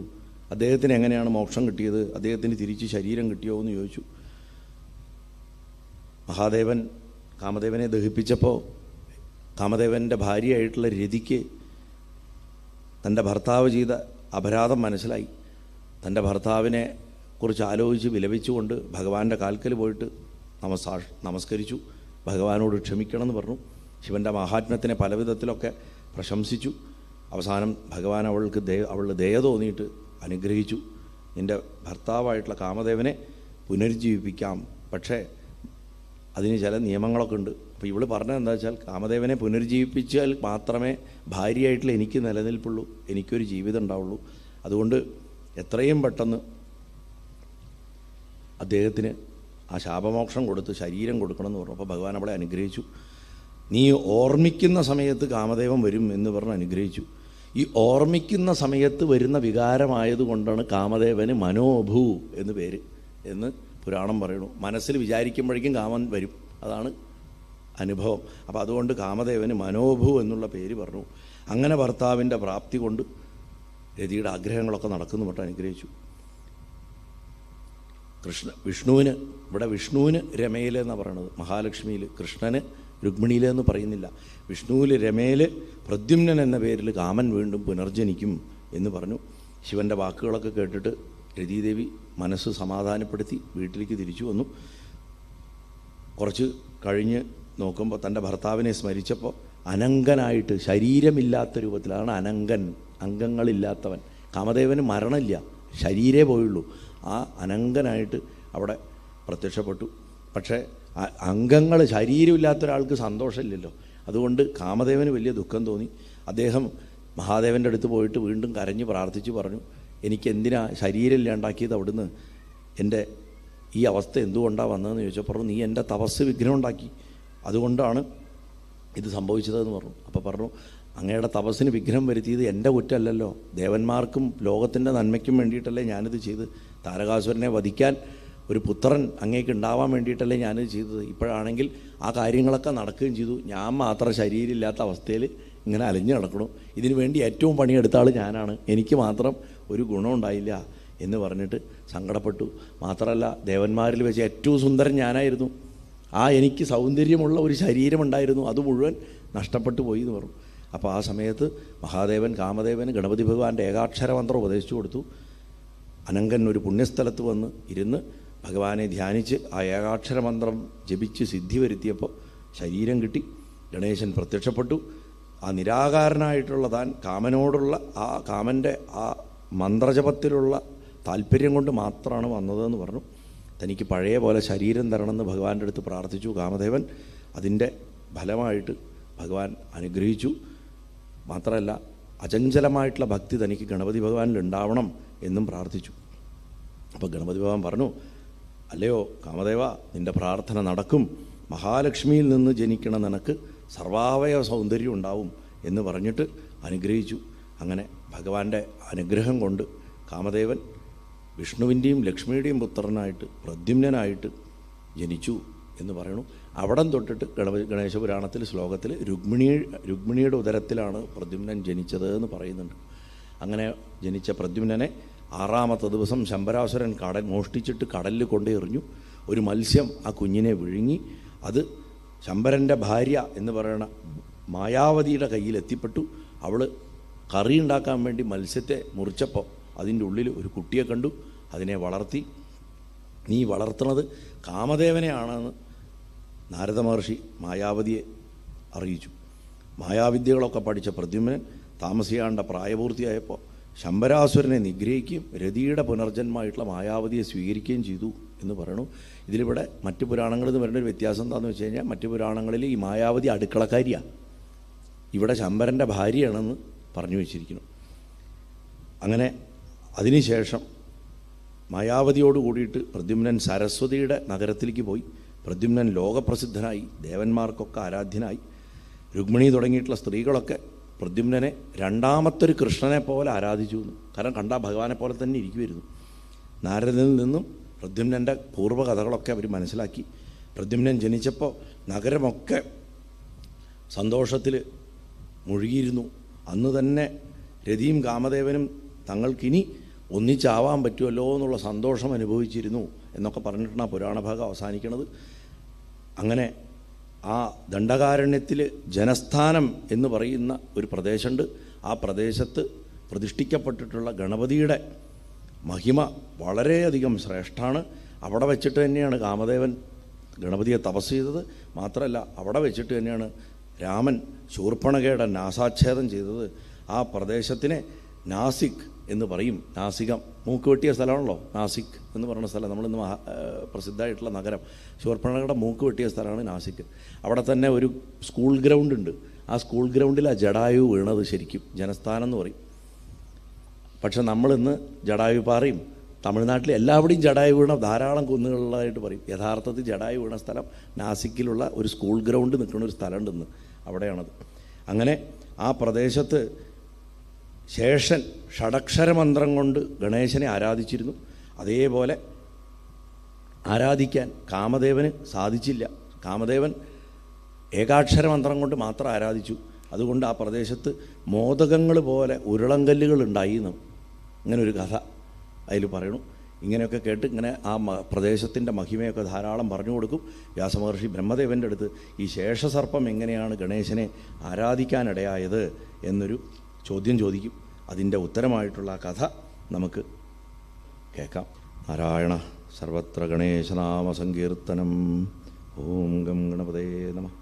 S1: അദ്ദേഹത്തിന് എങ്ങനെയാണ് മോക്ഷം കിട്ടിയത്? അദ്ദേഹത്തിന് തിരിച്ച് ശരീരം കിട്ടിയോ എന്ന് ചോദിച്ചു. മഹാദേവൻ കാമദേവനെ ദഹിപ്പിച്ചപ്പോൾ കാമദേവൻ്റെ ഭാര്യയായിട്ടുള്ള രതിക്ക് തൻ്റെ ഭർത്താവ് ചെയ്ത അപരാധം മനസ്സിലായി. തൻ്റെ ഭർത്താവിനെ കുറിച്ച് ആലോചിച്ച് വിലപിച്ചുകൊണ്ട് ഭഗവാന്റെ കാൽക്കൽ പോയിട്ട് നമസ്കരിച്ചു. ഭഗവാനോട് ക്ഷമിക്കണമെന്ന് പറഞ്ഞു. ശിവൻ്റെ മഹാത്മ്യത്തിനെ പല വിധത്തിലൊക്കെ പ്രശംസിച്ചു. അവസാനം ഭഗവാൻ അവളുടെ ദയ തോന്നിയിട്ട് അനുഗ്രഹിച്ചു. നിൻ്റെ ഭർത്താവായിട്ടുള്ള കാമദേവനെ പുനരുജ്ജീവിപ്പിക്കാം, പക്ഷേ അതിന് ചില നിയമങ്ങളൊക്കെ ഉണ്ട്. അപ്പോൾ ഇവൾ പറഞ്ഞത് എന്താ വെച്ചാൽ, കാമദേവനെ പുനരുജ്ജീവിപ്പിച്ചാൽ മാത്രമേ ഭാര്യയായിട്ടുള്ള എനിക്ക് നിലനിൽപ്പുള്ളൂ, എനിക്കൊരു ജീവിതം ഉണ്ടാവുള്ളൂ. അതുകൊണ്ട് എത്രയും പെട്ടെന്ന് അദ്ദേഹത്തിന് ആ ശാപമോക്ഷം കൊടുത്ത് ശരീരം കൊടുക്കണമെന്ന് പറഞ്ഞു. അപ്പോൾ ഭഗവാൻ അവളെ അനുഗ്രഹിച്ചു. നീ ഓർമ്മിക്കുന്ന സമയത്ത് കാമദേവൻ വരും എന്ന് പറഞ്ഞ് അനുഗ്രഹിച്ചു. ഈ ഓർമ്മിക്കുന്ന സമയത്ത് വരുന്ന വികാരമായതുകൊണ്ടാണ് കാമദേവന് മനോഭൂ എന്ന് പേര് എന്ന് പുരാണം പറയുന്നു. മനസ്സിൽ വിചാരിക്കുമ്പോഴേക്കും കാമൻ വരും, അതാണ് അനുഭവം. അപ്പോൾ അതുകൊണ്ട് കാമദേവന് മനോഭൂ എന്നുള്ള പേര് പറഞ്ഞു. അങ്ങനെ ഭർത്താവിൻ്റെ പ്രാപ്തി കൊണ്ട് രതിയുടെ ആഗ്രഹങ്ങളൊക്കെ നടക്കുന്നു മറ്റും അനുഗ്രഹിച്ചു. വിഷ്ണുവിന് ഇവിടെ വിഷ്ണുവിന് രമയിൽ എന്നാണ് പറയണത്, മഹാലക്ഷ്മിയിൽ. കൃഷ്ണന് രുക്മിണിയിൽ എന്ന് പറയുന്നില്ല. വിഷ്ണുവിൽ രമയിൽ പ്രദ്യുമ്നൻ എന്ന പേരിൽ കാമൻ വീണ്ടും പുനർജനിക്കും എന്ന് പറഞ്ഞു. ശിവൻ്റെ വാക്കുകളൊക്കെ കേട്ടിട്ട് രതീദേവി മനസ്സ് സമാധാനപ്പെടുത്തി വീട്ടിലേക്ക് തിരിച്ചു വന്നു. കുറച്ച് കഴിഞ്ഞ് നോക്കുമ്പോൾ തൻ്റെ ഭർത്താവിനെ സ്മരിച്ചപ്പോൾ അനങ്കനായിട്ട് ശരീരമില്ലാത്ത രൂപത്തിലാണ് അനങ്കൻ, അംഗങ്ങളില്ലാത്തവൻ. കാമദേവന് മരണമില്ല, ശരീരേ പോയുള്ളൂ. ആ അനങ്കനായിട്ട് അവിടെ പ്രത്യക്ഷപ്പെട്ടു. പക്ഷേ അംഗങ്ങൾ, ശരീരമില്ലാത്ത ഒരാൾക്ക് സന്തോഷമില്ലല്ലോ. അതുകൊണ്ട് കാമദേവന് വലിയ ദുഃഖം തോന്നി. അദ്ദേഹം മഹാദേവൻ്റെ അടുത്ത് പോയിട്ട് വീണ്ടും കരഞ്ഞ് പ്രാർത്ഥിച്ച് പറഞ്ഞു, എനിക്ക് എന്തിനാ ശരീരം ഇല്ലാണ്ടാക്കിയത് അവിടുന്ന്? എൻ്റെ ഈ അവസ്ഥ എന്തുകൊണ്ടാണ് വന്നതെന്ന് ചോദിച്ചപ്പോൾ പറഞ്ഞു, നീ എൻ്റെ തപസ് വിഘ്നം ഉണ്ടാക്കി, അതുകൊണ്ടാണ് ഇത് സംഭവിച്ചതെന്ന് പറഞ്ഞു. അപ്പോൾ പറഞ്ഞു, അങ്ങയുടെ തപസ്സിന് വിഘ്നം വരുത്തിയത് എൻ്റെ കുറ്റമല്ലല്ലോ, ദേവന്മാർക്കും ലോകത്തിൻ്റെ നന്മയ്ക്കും വേണ്ടിയിട്ടല്ലേ ഞാനിത് ചെയ്ത്. താരകാസുരനെ വധിക്കാൻ ഒരു പുത്രൻ അങ്ങേക്ക് ഉണ്ടാവാൻ വേണ്ടിയിട്ടല്ലേ ഞാനിത് ചെയ്തത്. ഇപ്പോഴാണെങ്കിൽ ആ കാര്യങ്ങളൊക്കെ നടക്കുകയും ചെയ്തു, ഞാൻ മാത്രം ശരീരമില്ലാത്ത അവസ്ഥയിൽ ഇങ്ങനെ അലഞ്ഞു നടക്കണം. ഇതിനു വേണ്ടി ഏറ്റവും പണിയെടുത്ത ആൾ ഞാനാണ്, എനിക്ക് മാത്രം ഒരു ഗുണമുണ്ടായില്ല എന്ന് പറഞ്ഞിട്ട് സങ്കടപ്പെട്ടു. മാത്രമല്ല, ദേവന്മാരിൽ വെച്ച് ഏറ്റവും സുന്ദരൻ ഞാനായിരുന്നു. എനിക്ക് സൗന്ദര്യമുള്ള ഒരു ശരീരമുണ്ടായിരുന്നു, അത് മുഴുവൻ നഷ്ടപ്പെട്ടു പോയി എന്ന് പറഞ്ഞു. അപ്പോൾ ആ സമയത്ത് മഹാദേവൻ കാമദേവന് ഗണപതി ഭഗവാന്റെ ഏകാക്ഷര മന്ത്രം ഉപദേശിച്ചു കൊടുത്തു. അനങ്കൻ ഒരു പുണ്യസ്ഥലത്ത് വന്ന് ഇരുന്ന് ഭഗവാനെ ധ്യാനിച്ച് ആ ഏകാക്ഷര മന്ത്രം ജപിച്ച് സിദ്ധി വരുത്തിയപ്പോൾ ശരീരം കിട്ടി. ഗണേശൻ പ്രത്യക്ഷപ്പെട്ടു. ആ നിരാകാരനായിട്ടുള്ള താൻ കാമനോടുള്ള ആ കാമൻ്റെ ആ മന്ത്രജപത്തിലുള്ള താല്പര്യം കൊണ്ട് മാത്രമാണ് വന്നതെന്ന് പറഞ്ഞു. തനിക്ക് പഴയ പോലെ ശരീരം തരണമെന്ന് ഭഗവാന്റെ അടുത്ത് പ്രാർത്ഥിച്ചു കാമദേവൻ. അതിൻ്റെ ഫലമായിട്ട് ഭഗവാൻ അനുഗ്രഹിച്ചു. മാത്രമല്ല, അചഞ്ചലമായിട്ടുള്ള ഭക്തി തനിക്ക് ഗണപതി ഭഗവാനിൽ ഉണ്ടാവണം എന്നും പ്രാർത്ഥിച്ചു. അപ്പോൾ ഗണപതി ഭഗവാൻ പറഞ്ഞു, അല്ലയോ കാമദേവ, നിൻ്റെ പ്രാർത്ഥന നടക്കും, മഹാലക്ഷ്മിയിൽ നിന്ന് ജനിക്കണ നിനക്ക് സർവാവയവ സൗന്ദര്യം ഉണ്ടാവും എന്ന് പറഞ്ഞിട്ട് അനുഗ്രഹിച്ചു. അങ്ങനെ ഭഗവാന്റെ അനുഗ്രഹം കൊണ്ട് കാമദേവൻ വിഷ്ണുവിൻ്റെയും ലക്ഷ്മിയുടെയും പുത്രനായിട്ട് പ്രദ്യുമ്നനായിട്ട് ജനിച്ചു എന്ന് പറയണു. അവിടം തൊട്ടിട്ട് ഗണേശപുരാണത്തിൽ ശ്ലോകത്തിൽ രുക്മിണിയുടെ ഉദരത്തിലാണ് പ്രദ്യുമ്നൻ ജനിച്ചത് എന്ന് പറയുന്നുണ്ട്. അങ്ങനെ ജനിച്ച പ്രദ്യുമ്നനെ 6ാമത്തെ ദിവസം ശംബരാസുരൻ മോഷ്ടിച്ചിട്ട് കടലിൽ കൊണ്ടു എറിഞ്ഞു. ഒരു മത്സ്യം ആ കുഞ്ഞിനെ വിഴുങ്ങി. അത് ശംബരൻ്റെ ഭാര്യ എന്ന് പറയുന്ന മായാവതിയുടെ കയ്യിലെത്തിപ്പെട്ടു. അവൾ കറി ഉണ്ടാക്കാൻ വേണ്ടി മത്സ്യത്തെ മുറിച്ചപ്പോൾ അതിൻ്റെ ഉള്ളിൽ ഒരു കുട്ടിയെ കണ്ടു. അതിനെ വളർത്തി. നീ വളർത്തുന്നത് കാമദേവനെയാണെന്ന് നാരദ മഹർഷി മായാവതിയെ അറിയിച്ചു. മായാവിദ്യകളൊക്കെ പഠിച്ച പ്രദ്യുമ്നൻ താമസിയാണ്ട പ്രായപൂർത്തിയായപ്പോൾ ശംബരാസുരനെ നിഗ്രഹിക്കുകയും രതിയുടെ പുനർജന്മമായിട്ടുള്ള മായാവതിയെ സ്വീകരിക്കുകയും ചെയ്തു എന്ന് പറയണു. ഇതിലിവിടെ മറ്റു പുരാണങ്ങളിൽ നിന്ന് വരുന്നൊരു വ്യത്യാസം എന്താണെന്ന് വെച്ച് കഴിഞ്ഞാൽ, മറ്റു പുരാണങ്ങളിൽ ഈ മായാവതി അടുക്കളക്കാരിയാണ്, ഇവിടെ ശംബരൻ്റെ ഭാര്യയാണെന്ന് പറഞ്ഞു വെച്ചിരിക്കുന്നു. അങ്ങനെ അതിനുശേഷം മായാവതിയോട് കൂടിയിട്ട് പ്രദ്യുമ്നൻ സരസ്വതിയുടെ നഗരത്തിലേക്ക് പോയി. പ്രദ്യുമ്നൻ ലോകപ്രസിദ്ധനായി, ദേവന്മാർക്കൊക്കെ ആരാധ്യനായി. രുക്മിണി തുടങ്ങിയിട്ടുള്ള സ്ത്രീകളൊക്കെ പ്രദ്യുമ്നനെ രണ്ടാമത്തൊരു കൃഷ്ണനെ പോലെ ആരാധിച്ചു എന്ന്. കാരണം കണ്ടാൽ ഭഗവാനെ പോലെ തന്നെ ഇരിക്കുമായിരുന്നു. നാരദനിൽ നിന്നും പ്രദ്യുമ്നൻ്റെ പൂർവ്വകഥകളൊക്കെ അവർ മനസ്സിലാക്കി. പ്രദ്യുമ്നൻ ജനിച്ചപ്പോൾ നഗരമൊക്കെ സന്തോഷത്തിൽ മുഴുകിയിരുന്നു. അന്ന് തന്നെ രതിയും കാമദേവനും തങ്ങൾക്കിനി ഒന്നിച്ചാവാൻ പറ്റുമല്ലോ എന്നുള്ള സന്തോഷം അനുഭവിച്ചിരുന്നു എന്നൊക്കെ പറഞ്ഞിട്ടാണ് ആ പുരാണഭാഗം അവസാനിക്കുന്നത്. അങ്ങനെ ആ ദണ്ഡകാരണ്യത്തിൽ ജനസ്ഥാനം എന്ന് പറയുന്ന ഒരു പ്രദേശമുണ്ട്. ആ പ്രദേശത്ത് പ്രതിഷ്ഠിക്കപ്പെട്ടിട്ടുള്ള ഗണപതിയുടെ മഹിമ വളരെയധികം ശ്രേഷ്ഠമാണ്. അവിടെ വെച്ചിട്ട് തന്നെയാണ് കാമദേവൻ ഗണപതിയെ തപസ് ചെയ്തത്. മാത്രമല്ല, അവിടെ വെച്ചിട്ട് തന്നെയാണ് രാമൻ ശൂർപ്പണഖയുടെ നാസാച്ഛേദം ചെയ്തത്. ആ പ്രദേശത്തിനെ നാസിക് എന്ന് പറയും. നാസികം മൂക്ക് വെട്ടിയ സ്ഥലമാണല്ലോ നാസിക് എന്ന് പറയുന്ന സ്ഥലം. നമ്മളിന്ന് പ്രസിദ്ധമായിട്ടുള്ള നഗരം. ശൂർപ്പണഖയുടെ മൂക്ക് വെട്ടിയ സ്ഥലമാണ് നാസിക്. അവിടെ തന്നെ ഒരു സ്കൂൾ ഗ്രൗണ്ട് ഉണ്ട്. ആ സ്കൂൾ ഗ്രൗണ്ടിലാണ് ജടായു വീണത്. ശരിക്കും ജനസ്ഥാനം എന്ന് പറയും. പക്ഷെ നമ്മളിന്ന് ജടായു പാറയും തമിഴ്നാട്ടിൽ എല്ലാവിടെയും ജടായു വീണ ധാരാളം കുന്നുകളിലായിട്ട് പറയും. യഥാർത്ഥത്തിൽ ജടായു വീണ സ്ഥലം നാസിക്കിലുള്ള ഒരു സ്കൂൾ ഗ്രൗണ്ട് നിൽക്കുന്ന ഒരു സ്ഥലമുണ്ടെന്ന്, അവിടെയാണത്. അങ്ങനെ ആ പ്രദേശത്ത് ശേഷൻ ഷഡക്ഷരമന്ത്രം കൊണ്ട് ഗണേശനെ ആരാധിച്ചിരുന്നു. അതേപോലെ ആരാധിക്കാൻ കാമദേവന് സാധിച്ചില്ല. കാമദേവൻ ഏകാക്ഷരമന്ത്രം കൊണ്ട് മാത്രം ആരാധിച്ചു. അതുകൊണ്ട് ആ പ്രദേശത്ത് മോദകങ്ങൾ പോലെ ഉരുളങ്കല്ലുകൾ ഉണ്ടായി എന്ന് ഇങ്ങനൊരു കഥ അതിൽ പറയണു. ഇങ്ങനെയൊക്കെ കേട്ട് ഇങ്ങനെ ആ പ്രദേശത്തിൻ്റെ മഹിമയൊക്കെ ധാരാളം പറഞ്ഞു കൊടുക്കും. വ്യാസമഹർഷി ബ്രഹ്മദേവൻ്റെ അടുത്ത് ഈ ശേഷസർപ്പം എങ്ങനെയാണ് ഗണേശനെ ആരാധിക്കാനിടയായത് എന്നൊരു ചോദ്യം ചോദിക്കും. അതിൻ്റെ ഉത്തരമായിട്ടുള്ള ആ കഥ നമുക്ക് കേൾക്കാം. നാരായണ സർവത്ര ഗണേശനാമ സങ്കീർത്തനം. ഓം ഗം ഗണപതേ നമഃ.